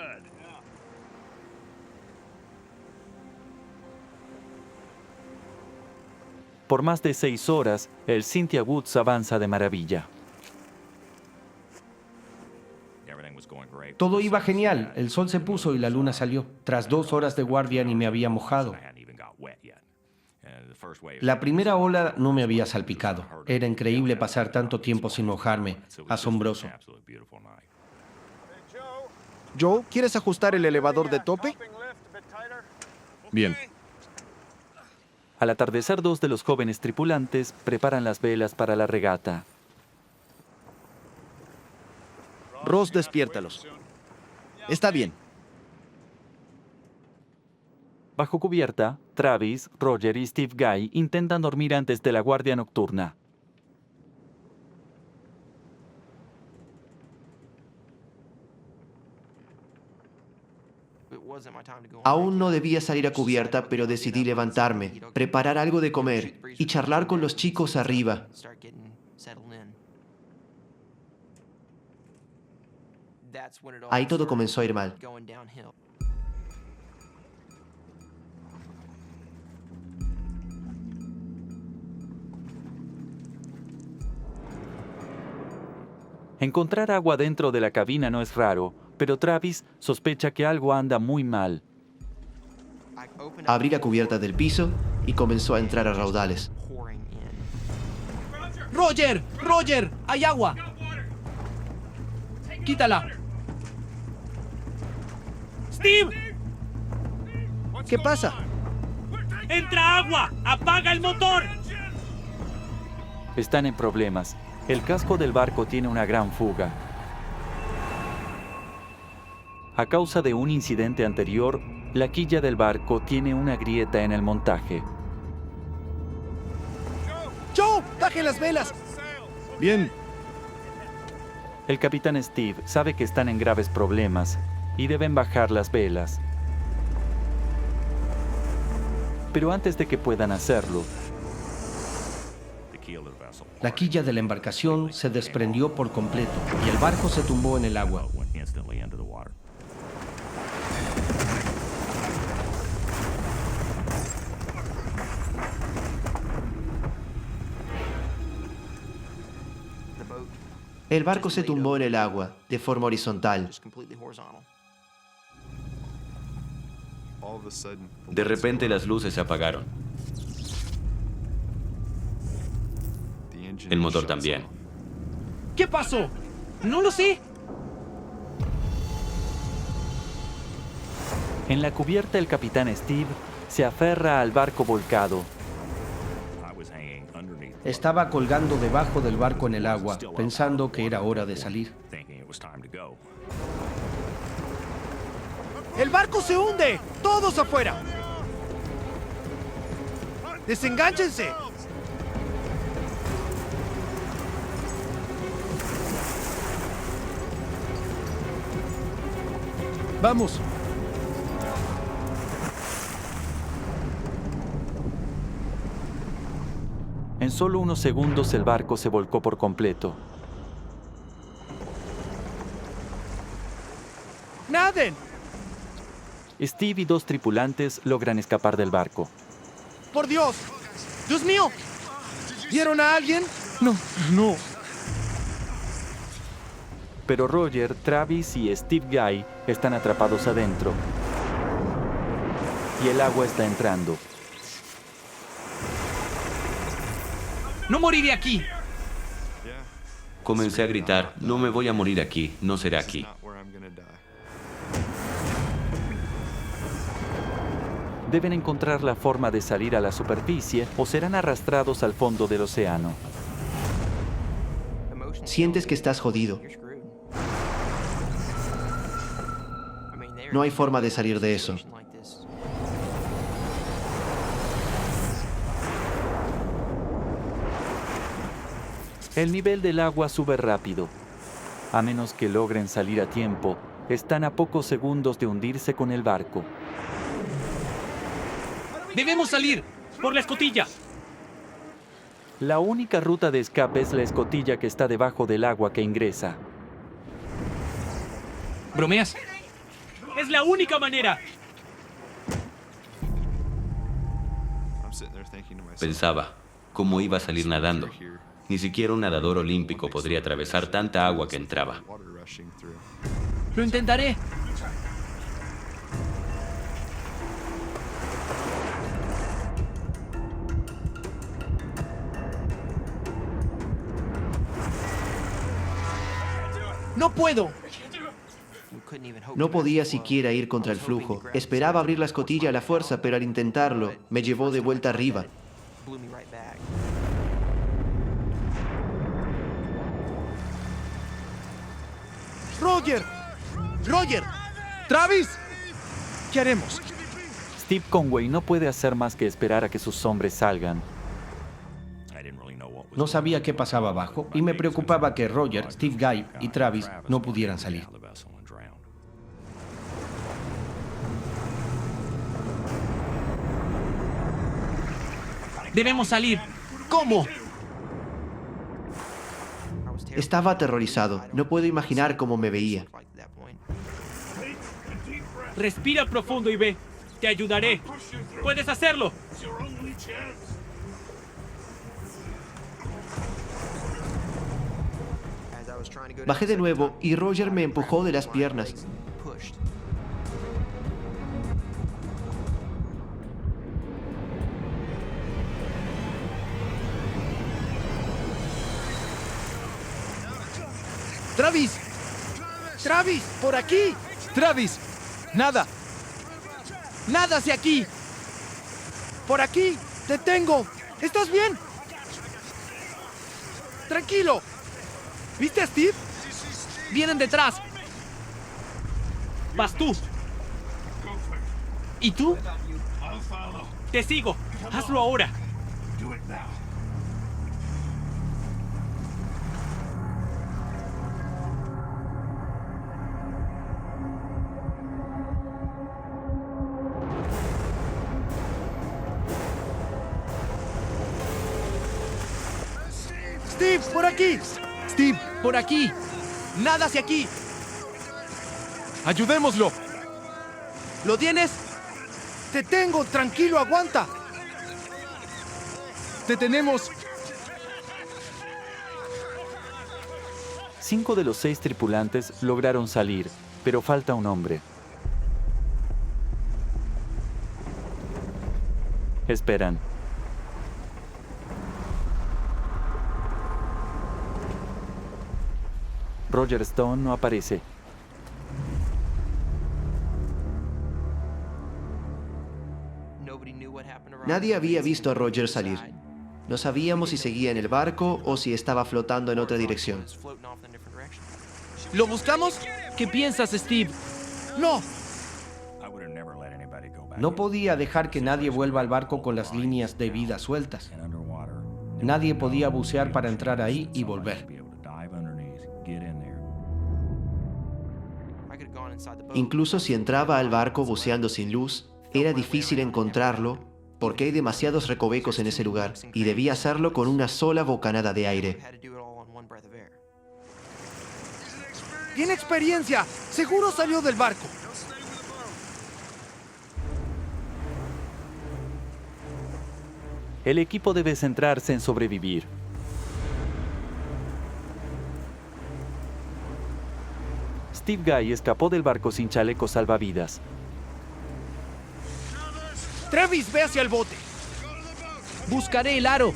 Por más de 6 horas, el Cynthia Woods avanza de maravilla. Todo iba genial, el sol se puso y la luna salió. Tras 2 horas de guardia ni me había mojado. La primera ola no me había salpicado. Era increíble pasar tanto tiempo sin mojarme. Asombroso. Joe, ¿quieres ajustar el elevador de tope? Bien. Al atardecer, 2 de los jóvenes tripulantes preparan las velas para la regata. Ross, despiértalos. Está bien. Bajo cubierta, Travis, Roger y Steve Guy intentan dormir antes de la guardia nocturna. Aún no debía salir a cubierta, pero decidí levantarme, preparar algo de comer y charlar con los chicos arriba. Ahí todo comenzó a ir mal. Encontrar agua dentro de la cabina no es raro, pero Travis sospecha que algo anda muy mal. Abrí la cubierta del piso y comenzó a entrar a raudales. ¡Roger! ¡Roger! ¡Hay agua! ¡Quítala! ¡Steve! ¿Qué pasa? ¡Entra agua! ¡Apaga el motor! Están en problemas. El casco del barco tiene una gran fuga. A causa de un incidente anterior, la quilla del barco tiene una grieta en el montaje. ¡Joe! ¡Baje las velas! Bien. El capitán Steve sabe que están en graves problemas y deben bajar las velas. Pero antes de que puedan hacerlo, La quilla de la embarcación se desprendió por completo y el barco se tumbó en el agua. El barco se tumbó en el agua, de forma horizontal. De repente las luces se apagaron. El motor también. ¿Qué pasó? No lo sé. En la cubierta el capitán Steve se aferra al barco volcado. Estaba colgando debajo del barco en el agua, pensando que era hora de salir. ¡El barco se hunde! ¡Todos afuera! ¡Desengánchense! ¡Vamos! En solo unos segundos el barco se volcó por completo. ¡Naden! Steve y 2 tripulantes logran escapar del barco. ¡Por Dios! ¡Dios mío! ¿Vieron a alguien? No. Pero Roger, Travis y Steve Guy están atrapados adentro. Y el agua está entrando. ¡No moriré aquí! Comencé a gritar, no me voy a morir aquí, no será aquí. Deben encontrar la forma de salir a la superficie o serán arrastrados al fondo del océano. Sientes que estás jodido. No hay forma de salir de eso. El nivel del agua sube rápido. A menos que logren salir a tiempo, están a pocos segundos de hundirse con el barco. ¡Debemos salir! ¡Por la escotilla! La única ruta de escape es la escotilla que está debajo del agua que ingresa. ¿Bromeas? ¡Es la única manera! Pensaba, ¿cómo iba a salir nadando? Ni siquiera un nadador olímpico podría atravesar tanta agua que entraba. ¡Lo intentaré! ¡No puedo! No podía siquiera ir contra el flujo. Esperaba abrir la escotilla a la fuerza, pero al intentarlo, me llevó de vuelta arriba. ¡Roger! ¡Roger! ¡Travis! ¿Qué haremos? Steve Conway no puede hacer más que esperar a que sus hombres salgan. No sabía qué pasaba abajo y me preocupaba que Roger, Steve Guy y Travis no pudieran salir. ¡Debemos salir! ¿Cómo? Estaba aterrorizado. No puedo imaginar cómo me veía. Respira profundo y ve. Te ayudaré. ¡Puedes hacerlo! Bajé de nuevo y Roger me empujó de las piernas. ¡Travis! ¡Travis! ¡Por aquí! ¡Travis! ¡Nada! ¡Nada hacia aquí! ¡Por aquí! ¡Te tengo! ¿Estás bien? ¡Tranquilo! ¿Viste a Steve? ¡Vienen detrás! ¡Vas tú! ¿Y tú? ¡Te sigo! ¡Hazlo ahora! ¡Steve, por aquí! ¡Steve, por aquí! ¡Nada hacia aquí! ¡Ayudémoslo! ¿Lo tienes? ¡Te tengo! ¡Tranquilo, aguanta! ¡Te tenemos! 5 de los 6 tripulantes lograron salir, pero falta un hombre. Esperan. Roger Stone no aparece. Nadie había visto a Roger salir. No sabíamos si seguía en el barco o si estaba flotando en otra dirección. ¿Lo buscamos? ¿Qué piensas, Steve? ¡No! No podía dejar que nadie vuelva al barco con las líneas de vida sueltas. Nadie podía bucear para entrar ahí y volver. Incluso si entraba al barco buceando sin luz, era difícil encontrarlo porque hay demasiados recovecos en ese lugar y debía hacerlo con una sola bocanada de aire. ¡Tiene experiencia! ¡Seguro salió del barco! El equipo debe centrarse en sobrevivir. Steve Guy escapó del barco sin chaleco salvavidas. Travis, ve hacia el bote. Buscaré el aro.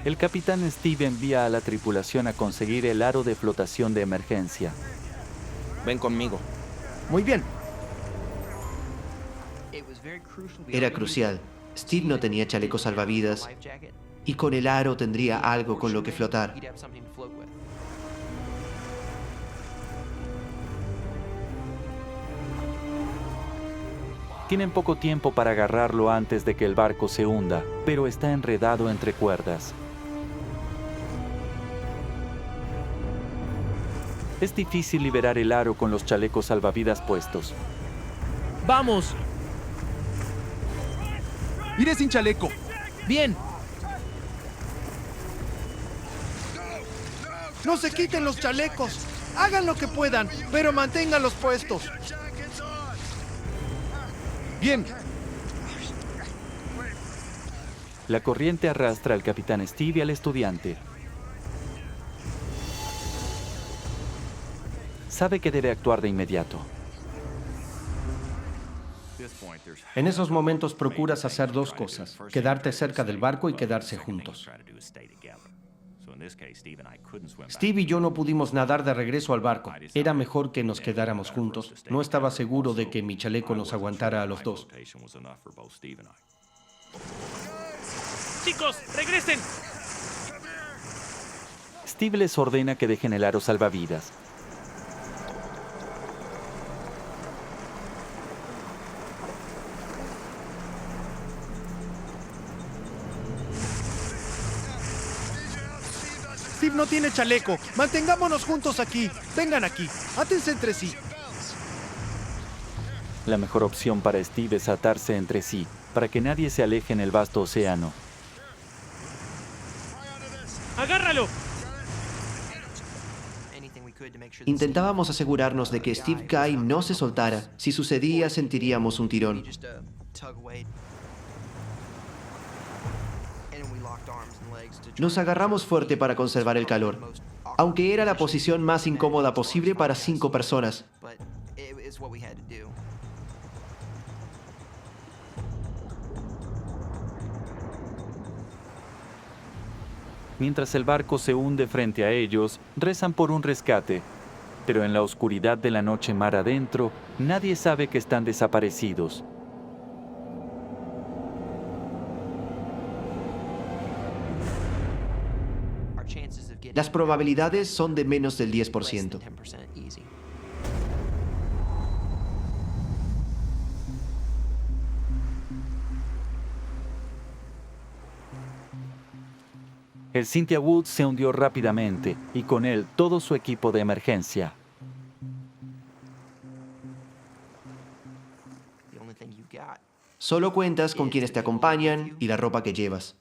El capitán Steve envía a la tripulación a conseguir el aro de flotación de emergencia. Ven conmigo. Muy bien. Era crucial. Steve no tenía chaleco salvavidas y con el aro tendría algo con lo que flotar. Tienen poco tiempo para agarrarlo antes de que el barco se hunda, pero está enredado entre cuerdas. Es difícil liberar el aro con los chalecos salvavidas puestos. ¡Vamos! Iré sin chaleco. ¡Bien! ¡No se quiten los chalecos! Hagan lo que puedan, pero manténganlos puestos. Bien. La corriente arrastra al capitán Steve y al estudiante. Sabe que debe actuar de inmediato. En esos momentos procuras hacer dos cosas: quedarte cerca del barco y quedarse juntos. Steve y yo no pudimos nadar de regreso al barco. Era mejor que nos quedáramos juntos. No estaba seguro de que mi chaleco nos aguantara a los dos. ¡Chicos, regresen! Steve les ordena que dejen el aro salvavidas. Steve no tiene chaleco. Mantengámonos juntos aquí. Vengan aquí. Átense entre sí. La mejor opción para Steve es atarse entre sí, para que nadie se aleje en el vasto océano. ¡Agárralo! Intentábamos asegurarnos de que Steve Guy no se soltara. Si sucedía, sentiríamos un tirón. Nos agarramos fuerte para conservar el calor, aunque era la posición más incómoda posible para 5 personas. Mientras el barco se hunde frente a ellos, rezan por un rescate. Pero en la oscuridad de la noche mar adentro, nadie sabe que están desaparecidos. Las probabilidades son de menos del 10%. El Cynthia Woods se hundió rápidamente y con él todo su equipo de emergencia. Solo cuentas con quienes te acompañan y la ropa que llevas.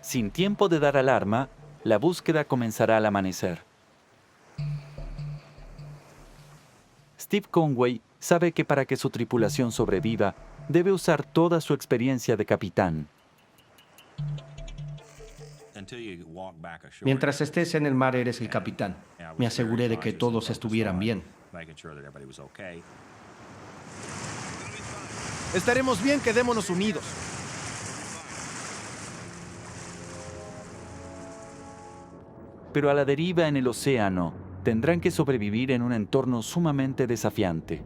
Sin tiempo de dar alarma, la búsqueda comenzará al amanecer. Steve Conway sabe que para que su tripulación sobreviva, debe usar toda su experiencia de capitán. Mientras estés en el mar, eres el capitán. Me aseguré de que todos estuvieran bien. Estaremos bien, quedémonos unidos. Pero a la deriva en el océano, tendrán que sobrevivir en un entorno sumamente desafiante.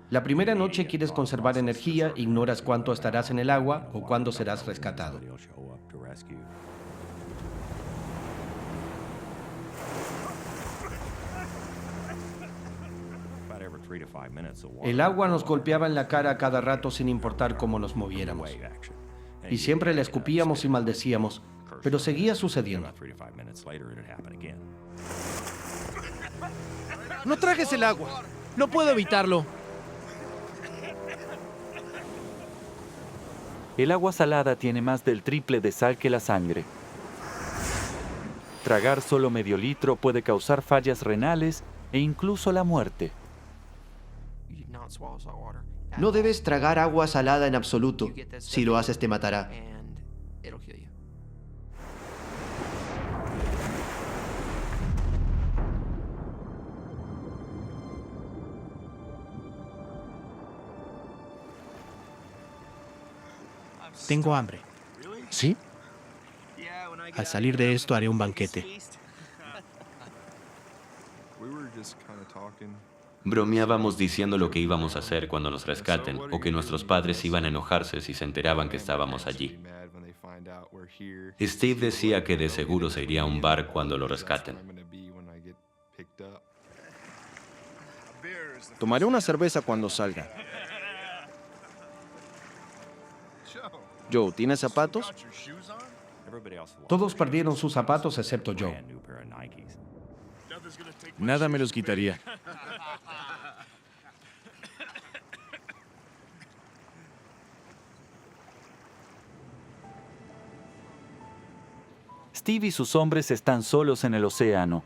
La primera noche quieres conservar energía, ignoras cuánto estarás en el agua o cuándo serás rescatado. El agua nos golpeaba en la cara a cada rato sin importar cómo nos moviéramos. Y siempre la escupíamos y maldecíamos, pero seguía sucediendo. No trajes el agua. No puedo evitarlo. El agua salada tiene más del triple de sal que la sangre. Tragar solo medio litro puede causar fallas renales e incluso la muerte. No debes tragar agua salada en absoluto. Si lo haces, te matará. Tengo hambre. ¿Sí? Al salir de esto haré un banquete. Bromeábamos diciendo lo que íbamos a hacer cuando nos rescaten, o que nuestros padres iban a enojarse si se enteraban que estábamos allí. Steve decía que de seguro se iría a un bar cuando lo rescaten. Tomaré una cerveza cuando salga. Joe, ¿tienes zapatos? Todos perdieron sus zapatos excepto Joe. Nada me los quitaría. Steve y sus hombres están solos en el océano.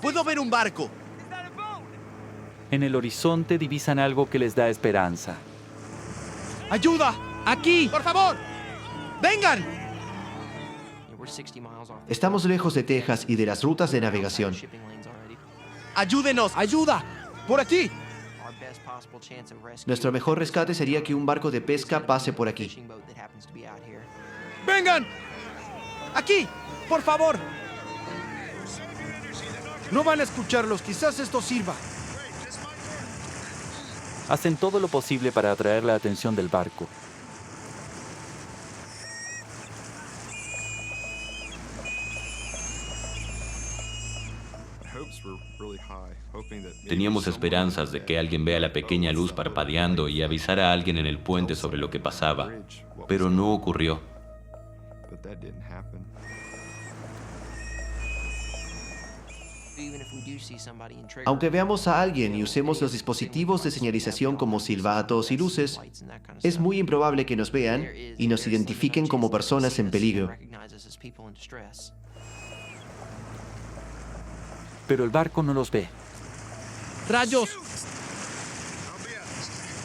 ¡Puedo ver un barco! En el horizonte divisan algo que les da esperanza. ¡Ayuda! ¡Aquí! ¡Por favor! ¡Vengan! Estamos lejos de Texas y de las rutas de navegación. ¡Ayúdenos! ¡Ayuda! ¡Por aquí! Nuestro mejor rescate sería que un barco de pesca pase por aquí. ¡Vengan! ¡Aquí! ¡Por favor! No van a escucharlos. Quizás esto sirva. Hacen todo lo posible para atraer la atención del barco. Teníamos esperanzas de que alguien vea la pequeña luz parpadeando y avisara a alguien en el puente sobre lo que pasaba, pero no ocurrió. Aunque veamos a alguien y usemos los dispositivos de señalización como silbatos y luces, es muy improbable que nos vean y nos identifiquen como personas en peligro. Pero el barco no los ve. ¡Rayos!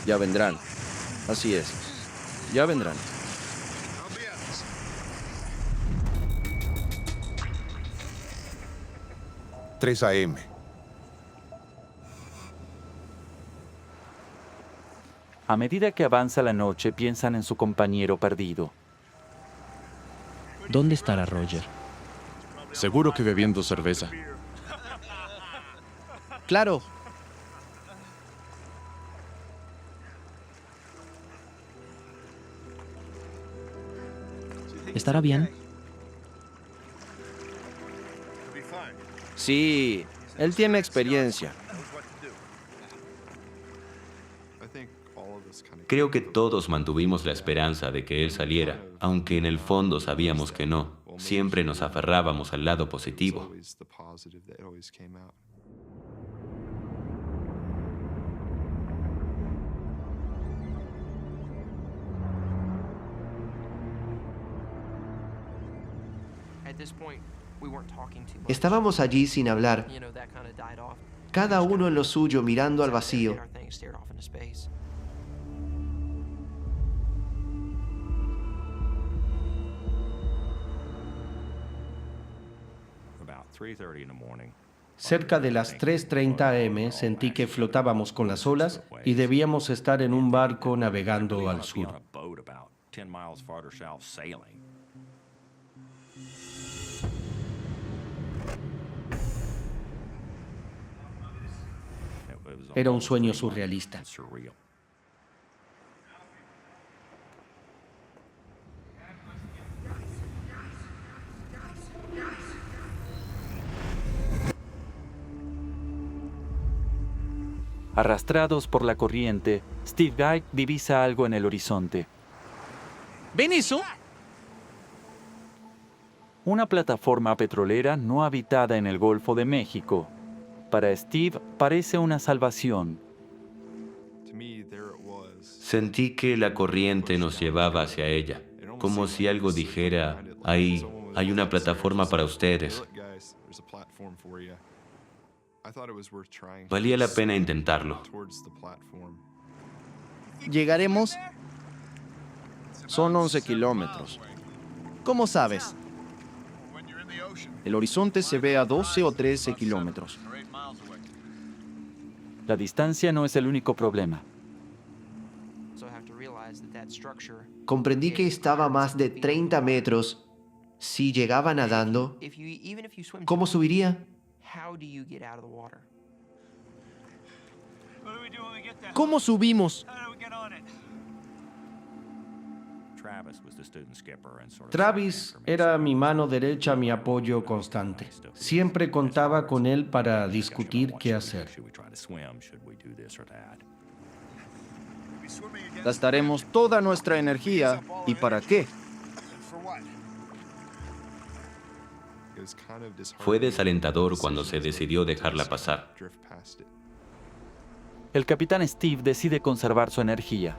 Ya vendrán. Así es. Ya vendrán. ...3 a.m. A medida que avanza la noche, piensan en su compañero perdido. ¿Dónde estará Roger? Seguro que bebiendo cerveza. ¡Claro! ¿Estará bien? Sí, él tiene experiencia. Creo que todos mantuvimos la esperanza de que él saliera, aunque en el fondo sabíamos que no. Siempre nos aferrábamos al lado positivo. Estábamos allí sin hablar, cada uno en lo suyo mirando al vacío. Cerca de las 3:30 am sentí que flotábamos con las olas y debíamos estar en un barco navegando al sur. Era un sueño surrealista. Arrastrados por la corriente, Steve Guy divisa algo en el horizonte. ¿Ven eso? Una plataforma petrolera no habitada en el Golfo de México. Para Steve parece una salvación. Sentí que la corriente nos llevaba hacia ella, como si algo dijera, hay una plataforma para ustedes. Valía la pena intentarlo. ¿Llegaremos? Son 11 kilómetros. ¿Cómo sabes? El horizonte se ve a 12 o 13 kilómetros. La distancia no es el único problema. Comprendí que estaba a más de 30 metros. Si llegaba nadando, ¿cómo subiría? ¿Cómo subimos? Travis era mi mano derecha, mi apoyo constante. Siempre contaba con él para discutir qué hacer. Gastaremos toda nuestra energía. ¿Y para qué? Fue desalentador cuando se decidió dejarla pasar. El capitán Steve decide conservar su energía.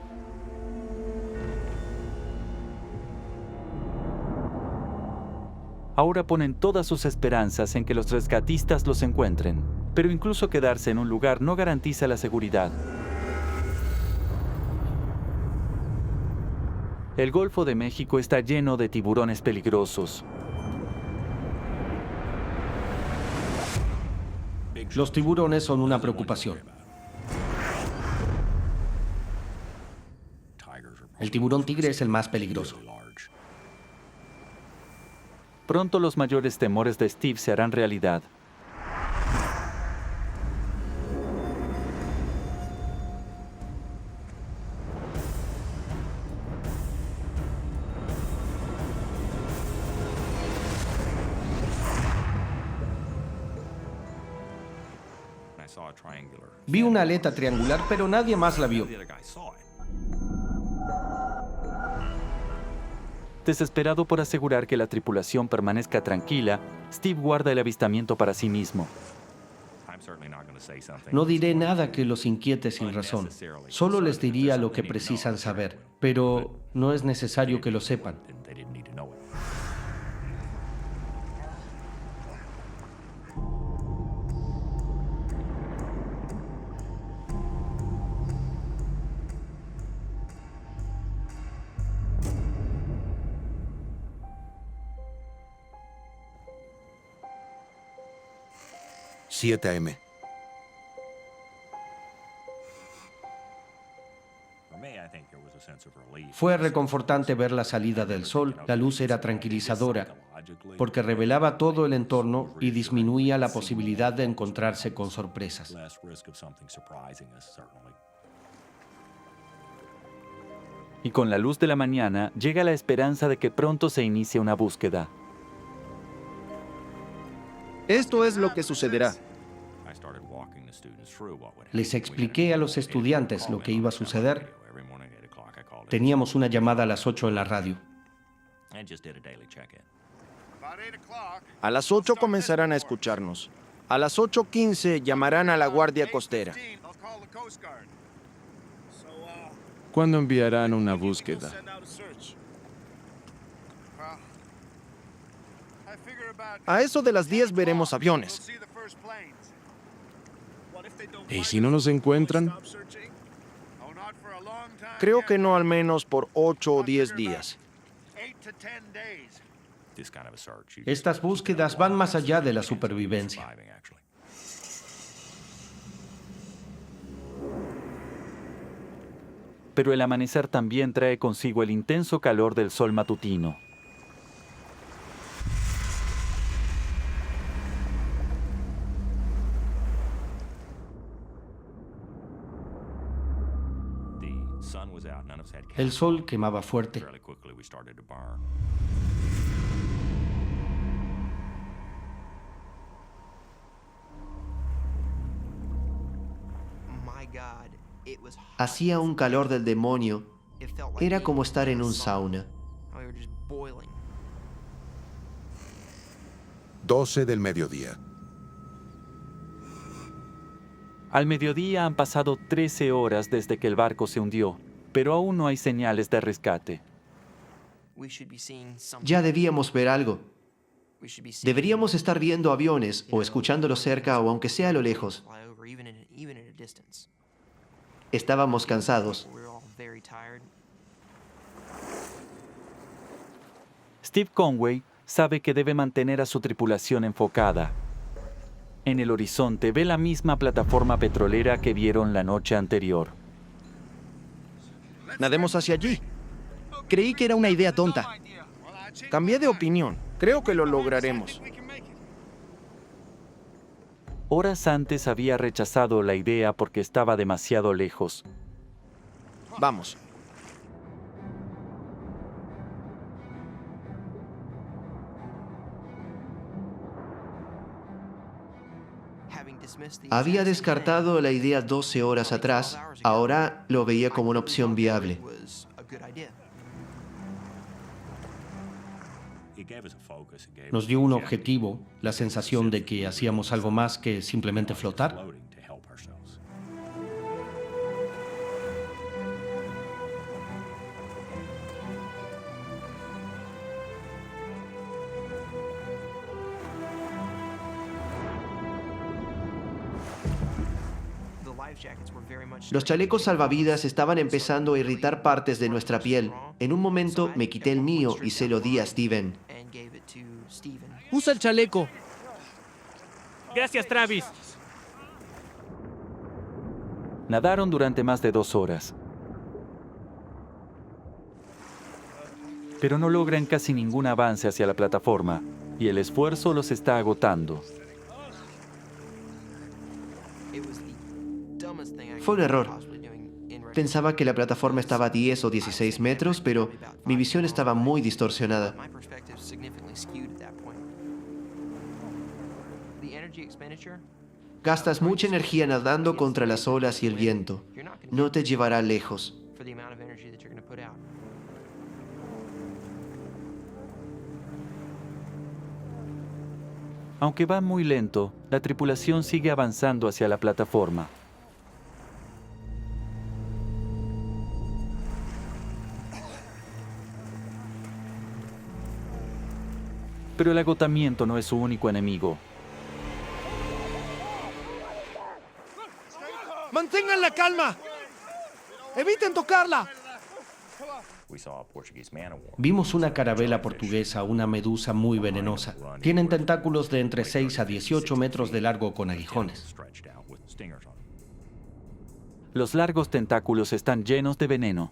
Ahora ponen todas sus esperanzas en que los rescatistas los encuentren, pero incluso quedarse en un lugar no garantiza la seguridad. El Golfo de México está lleno de tiburones peligrosos. Los tiburones son una preocupación. El tiburón tigre es el más peligroso. Pronto los mayores temores de Steve se harán realidad. Vi una aleta triangular, pero nadie más la vio. Desesperado por asegurar que la tripulación permanezca tranquila, Steve guarda el avistamiento para sí mismo. No diré nada que los inquiete sin razón. Solo les diría lo que precisan saber, pero no es necesario que lo sepan. AM. Fue reconfortante ver la salida del sol. La luz era tranquilizadora, porque revelaba todo el entorno y disminuía la posibilidad de encontrarse con sorpresas. Y con la luz de la mañana llega la esperanza de que pronto se inicie una búsqueda. Esto es lo que sucederá. Les expliqué a los estudiantes lo que iba a suceder. Teníamos una llamada a las 8 en la radio. A las 8 comenzarán a escucharnos. A las 8:15 llamarán a la Guardia Costera. ¿Cuándo enviarán una búsqueda? A eso de las 10 veremos aviones. ¿Y si no nos encuentran? Creo que no al menos por 8 o 10 días. Estas búsquedas van más allá de la supervivencia. Pero el amanecer también trae consigo el intenso calor del sol matutino. El sol quemaba fuerte. Hacía un calor del demonio. Era como estar en un sauna. 12 del mediodía. Al mediodía han pasado 13 horas desde que el barco se hundió, pero aún no hay señales de rescate. Ya debíamos ver algo. Deberíamos estar viendo aviones o escuchándolos cerca o aunque sea a lo lejos. Estábamos cansados. Steve Conway sabe que debe mantener a su tripulación enfocada. En el horizonte ve la misma plataforma petrolera que vieron la noche anterior. Nademos hacia allí. Creí que era una idea tonta. Cambié de opinión. Creo que lo lograremos. Horas antes había rechazado la idea porque estaba demasiado lejos. Vamos. Había descartado la idea 12 horas atrás. Ahora lo veía como una opción viable. Nos dio un objetivo, la sensación de que hacíamos algo más que simplemente flotar. Los chalecos salvavidas estaban empezando a irritar partes de nuestra piel. En un momento me quité el mío y se lo di a Steven. Usa el chaleco. Gracias, Travis. Nadaron durante más de 2 horas. Pero no logran casi ningún avance hacia la plataforma, y el esfuerzo los está agotando. Fue un error. Pensaba que la plataforma estaba a 10 o 16 metros, pero mi visión estaba muy distorsionada. Gastas mucha energía nadando contra las olas y el viento. No te llevará lejos. Aunque va muy lento, la tripulación sigue avanzando hacia la plataforma. Pero el agotamiento no es su único enemigo. ¡Mantengan la calma! ¡Eviten tocarla! Vimos una carabela portuguesa, una medusa muy venenosa. Tienen tentáculos de entre 6 a 18 metros de largo con aguijones. Los largos tentáculos están llenos de veneno.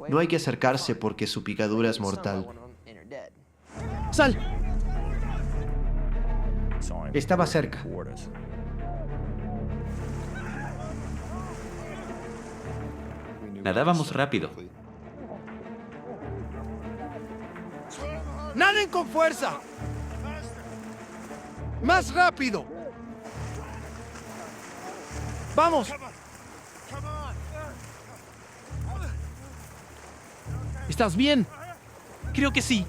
No hay que acercarse porque su picadura es mortal. ¡Sal! Estaba cerca. Nadábamos rápido. ¡Naden con fuerza! ¡Más rápido! ¡Vamos! ¿Estás bien? Creo que sí.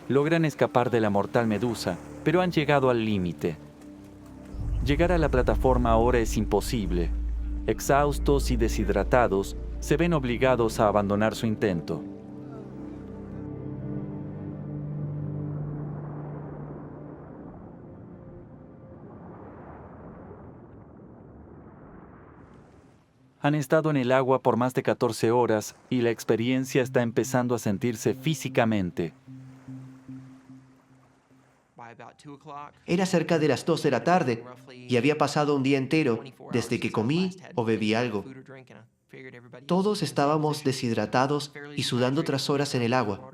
Logran escapar de la mortal medusa, pero han llegado al límite. Llegar a la plataforma ahora es imposible. Exhaustos y deshidratados, se ven obligados a abandonar su intento. Han estado en el agua por más de 14 horas y la experiencia está empezando a sentirse físicamente. Era cerca de las 2 de la tarde y había pasado un día entero desde que comí o bebí algo. Todos estábamos deshidratados y sudando tras horas en el agua.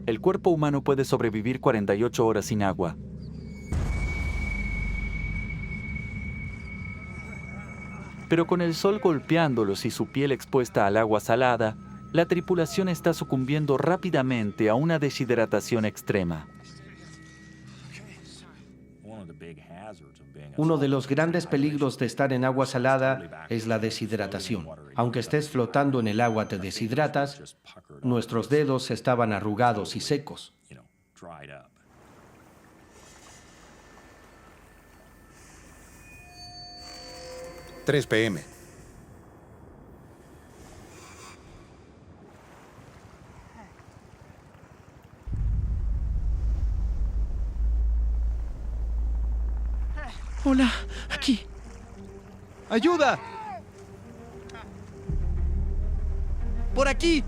El cuerpo humano puede sobrevivir 48 horas sin agua. Pero con el sol golpeándolos y su piel expuesta al agua salada, la tripulación está sucumbiendo rápidamente a una deshidratación extrema. Uno de los grandes peligros de estar en agua salada es la deshidratación. Aunque estés flotando en el agua te deshidratas, nuestros dedos estaban arrugados y secos. 3 p.m. Hola, aquí. ¡Ayuda! ¡Por aquí!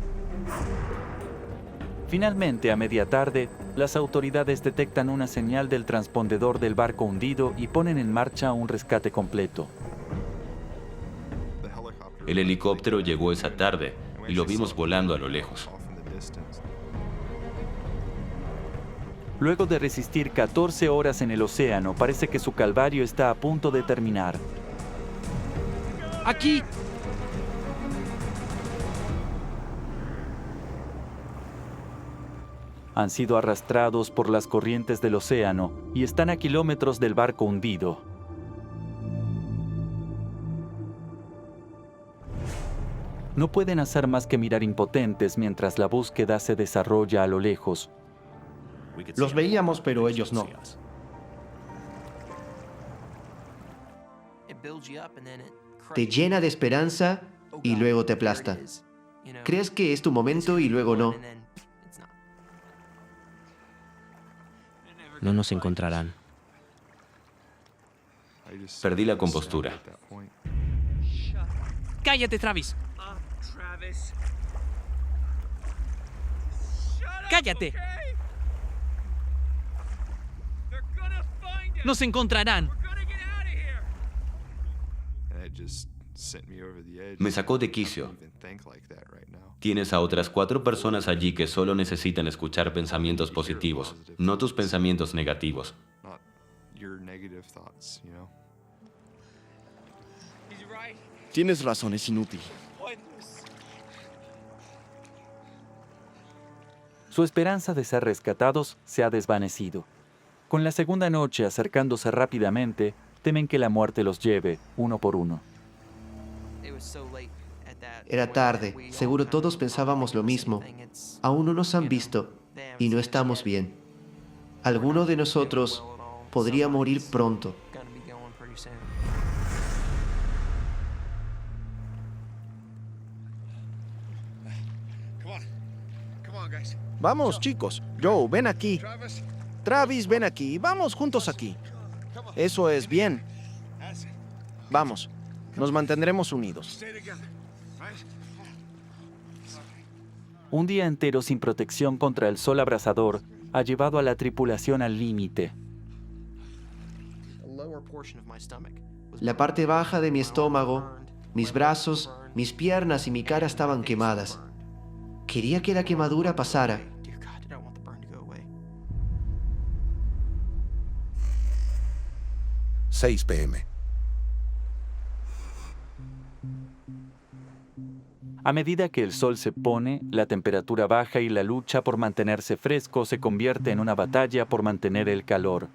Finalmente, a media tarde, las autoridades detectan una señal del transpondedor del barco hundido y ponen en marcha un rescate completo. El helicóptero llegó esa tarde y lo vimos volando a lo lejos. Luego de resistir 14 horas en el océano, parece que su calvario está a punto de terminar. ¡Aquí! Han sido arrastrados por las corrientes del océano y están a kilómetros del barco hundido. No pueden hacer más que mirar impotentes mientras la búsqueda se desarrolla a lo lejos. Los veíamos, pero ellos no. Te llena de esperanza y luego te aplasta. Crees que es tu momento y luego no. No nos encontrarán. Perdí la compostura. ¡Cállate, Travis! ¡Cállate! ¡Nos encontrarán! Me sacó de quicio. Tienes a otras 4 personas allí que solo necesitan escuchar pensamientos positivos, no tus pensamientos negativos. Tienes razón, es inútil. Su esperanza de ser rescatados se ha desvanecido. Con la segunda noche acercándose rápidamente, temen que la muerte los lleve, uno por uno. Era tarde, seguro todos pensábamos lo mismo. Aún no nos han visto y no estamos bien. Alguno de nosotros podría morir pronto. Vamos, chicos. Joe, ven aquí. Travis, ven aquí. Vamos juntos aquí. Eso es bien. Vamos. Nos mantendremos unidos. Un día entero sin protección contra el sol abrasador ha llevado a la tripulación al límite. La parte baja de mi estómago, mis brazos, mis piernas y mi cara estaban quemadas. Quería que la quemadura pasara. ...6 p.m. A medida que el sol se pone, la temperatura baja y la lucha por mantenerse fresco se convierte en una batalla por mantener el calor.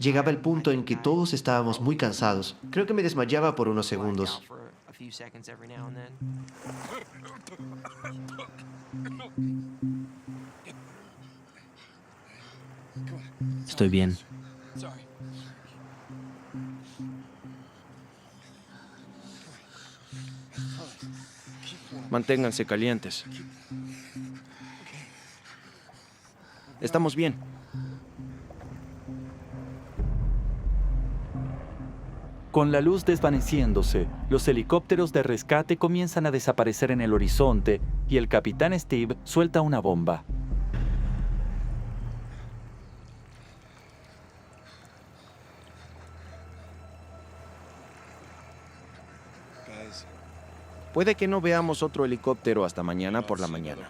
Llegaba el punto en que todos estábamos muy cansados. Creo que me desmayaba por unos segundos. Estoy bien. Manténganse calientes. Estamos bien. Con la luz desvaneciéndose, los helicópteros de rescate comienzan a desaparecer en el horizonte y el capitán Steve suelta una bomba. Puede que no veamos otro helicóptero hasta mañana por la mañana.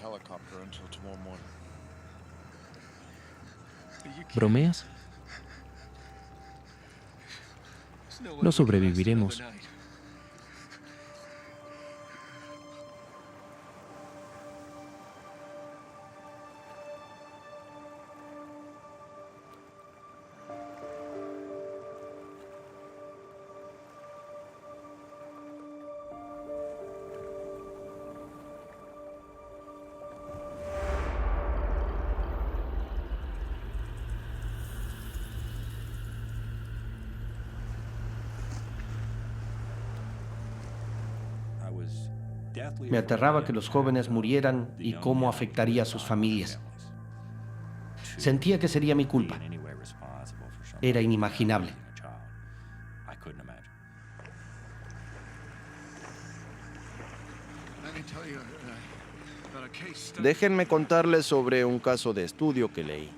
¿Bromeas? No sobreviviremos. Me aterraba que los jóvenes murieran y cómo afectaría a sus familias. Sentía que sería mi culpa. Era inimaginable. Déjenme contarles sobre un caso de estudio que leí.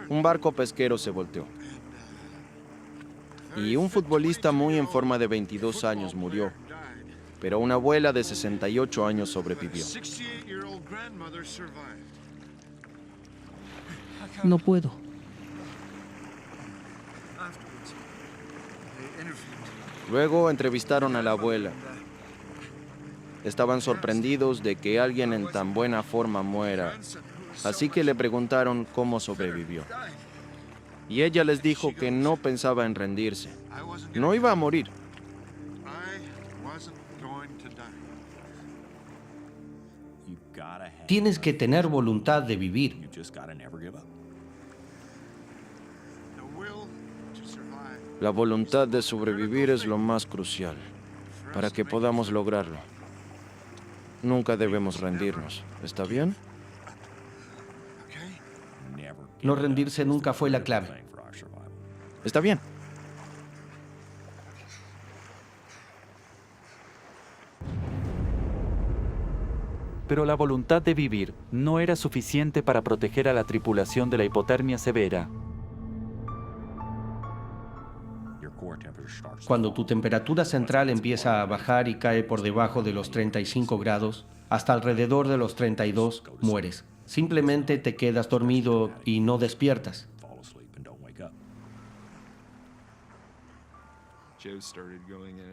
Un barco pesquero se volteó. Y un futbolista muy en forma de 22 años murió. Pero una abuela de 68 años sobrevivió. No puedo. Luego entrevistaron a la abuela. Estaban sorprendidos de que alguien en tan buena forma muera, así que le preguntaron cómo sobrevivió. Y ella les dijo que no pensaba en rendirse. No iba a morir. Tienes que tener voluntad de vivir. La voluntad de sobrevivir es lo más crucial para que podamos lograrlo. Nunca debemos rendirnos. ¿Está bien? No rendirse nunca fue la clave. Está bien. Pero la voluntad de vivir no era suficiente para proteger a la tripulación de la hipotermia severa. Cuando tu temperatura central empieza a bajar y cae por debajo de los 35 grados, hasta alrededor de los 32, mueres. Simplemente te quedas dormido y no despiertas.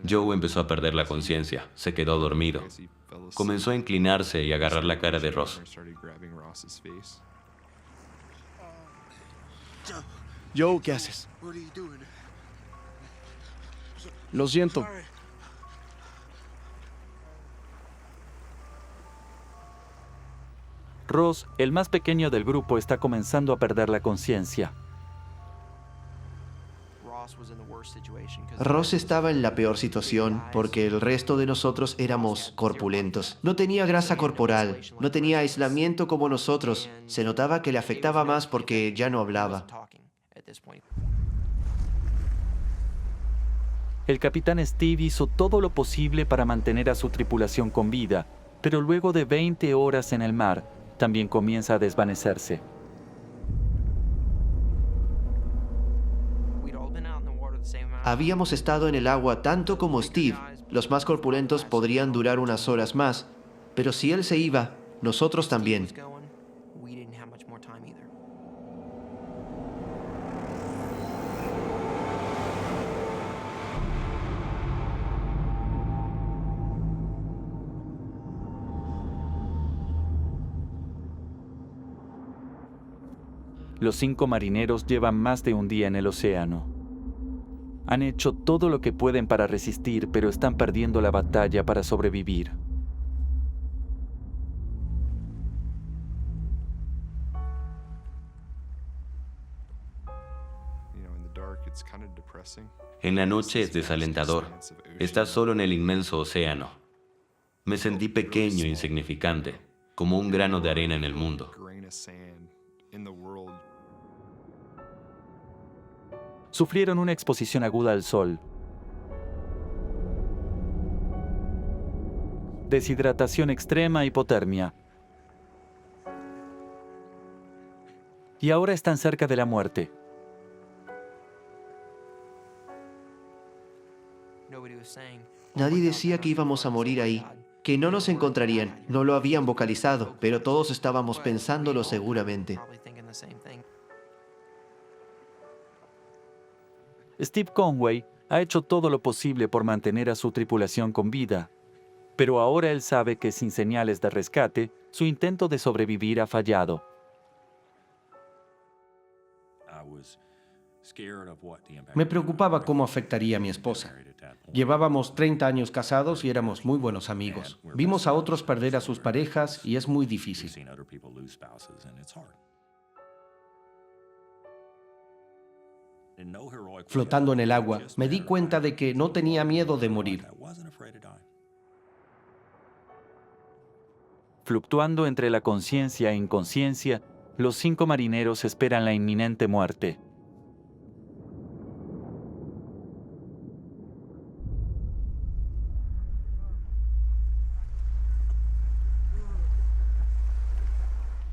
Joe empezó a perder la conciencia. Se quedó dormido. Comenzó a inclinarse y agarrar la cara de Ross. Joe, ¿qué haces? Lo siento. Ross, el más pequeño del grupo, está comenzando a perder la conciencia. Ross estaba en la peor situación porque el resto de nosotros éramos corpulentos. No tenía grasa corporal, no tenía aislamiento como nosotros. Se notaba que le afectaba más porque ya no hablaba. El capitán Steve hizo todo lo posible para mantener a su tripulación con vida, pero luego de 20 horas en el mar, también comienza a desvanecerse. Habíamos estado en el agua tanto como Steve. Los más corpulentos podrían durar unas horas más, pero si él se iba, nosotros también. Los 5 marineros llevan más de un día en el océano. Han hecho todo lo que pueden para resistir, pero están perdiendo la batalla para sobrevivir. En la noche es desalentador. Estás solo en el inmenso océano. Me sentí pequeño e insignificante, como un grano de arena en el mundo. Sufrieron una exposición aguda al sol, deshidratación extrema, hipotermia. Y ahora están cerca de la muerte. Nadie decía que íbamos a morir ahí, que no nos encontrarían. No lo habían vocalizado, pero todos estábamos pensándolo seguramente. Steve Conway ha hecho todo lo posible por mantener a su tripulación con vida, pero ahora él sabe que sin señales de rescate, su intento de sobrevivir ha fallado. Me preocupaba cómo afectaría a mi esposa. Llevábamos 30 años casados y éramos muy buenos amigos. Vimos a otros perder a sus parejas y es muy difícil. Flotando en el agua, me di cuenta de que no tenía miedo de morir. Fluctuando entre la conciencia e inconsciencia, los 5 marineros esperan la inminente muerte.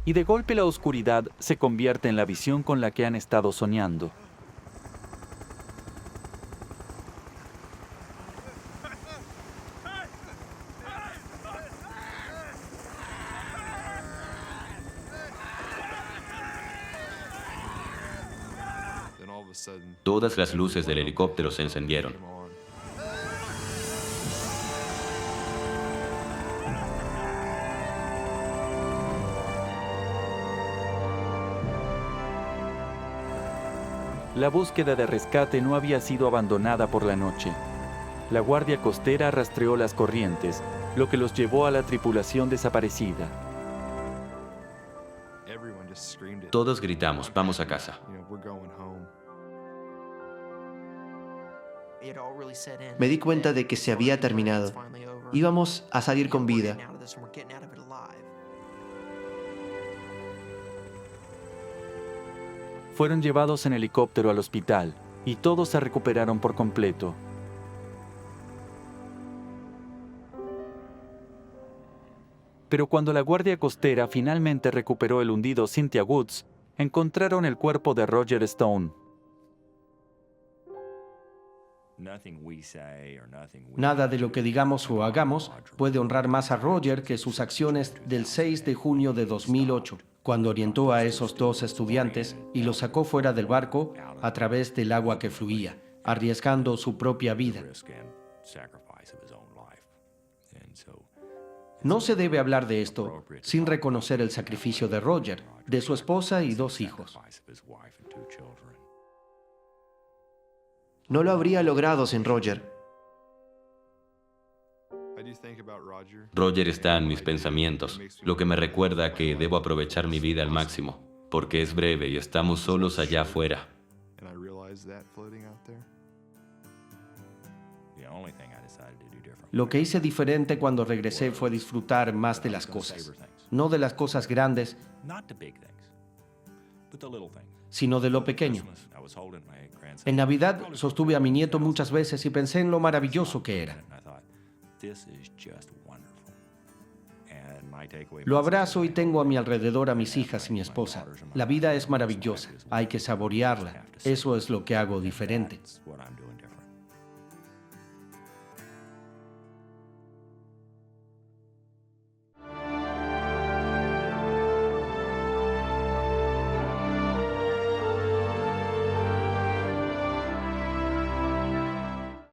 Y de golpe la oscuridad se convierte en la visión con la que han estado soñando. Todas las luces del helicóptero se encendieron. La búsqueda de rescate no había sido abandonada por la noche. La guardia costera rastreó las corrientes, lo que los llevó a la tripulación desaparecida. Todos gritamos, vamos a casa. Me di cuenta de que se había terminado. Íbamos a salir con vida. Fueron llevados en helicóptero al hospital y todos se recuperaron por completo. Pero cuando la guardia costera finalmente recuperó el hundido Cynthia Woods, encontraron el cuerpo de Roger Stone. Nada de lo que digamos o hagamos puede honrar más a Roger que sus acciones del 6 de junio de 2008, cuando orientó a esos 2 estudiantes y los sacó fuera del barco a través del agua que fluía, arriesgando su propia vida. No se debe hablar de esto sin reconocer el sacrificio de Roger, de su esposa y 2 hijos. No lo habría logrado sin Roger. Roger está en mis pensamientos, lo que me recuerda que debo aprovechar mi vida al máximo, porque es breve y estamos solos allá afuera. Lo que hice diferente cuando regresé fue disfrutar más de las cosas, no de las cosas grandes, sino de lo pequeño. En Navidad sostuve a mi nieto muchas veces y pensé en lo maravilloso que era. Lo abrazo y tengo a mi alrededor a mis hijas y mi esposa. La vida es maravillosa, hay que saborearla. Eso es lo que hago diferente.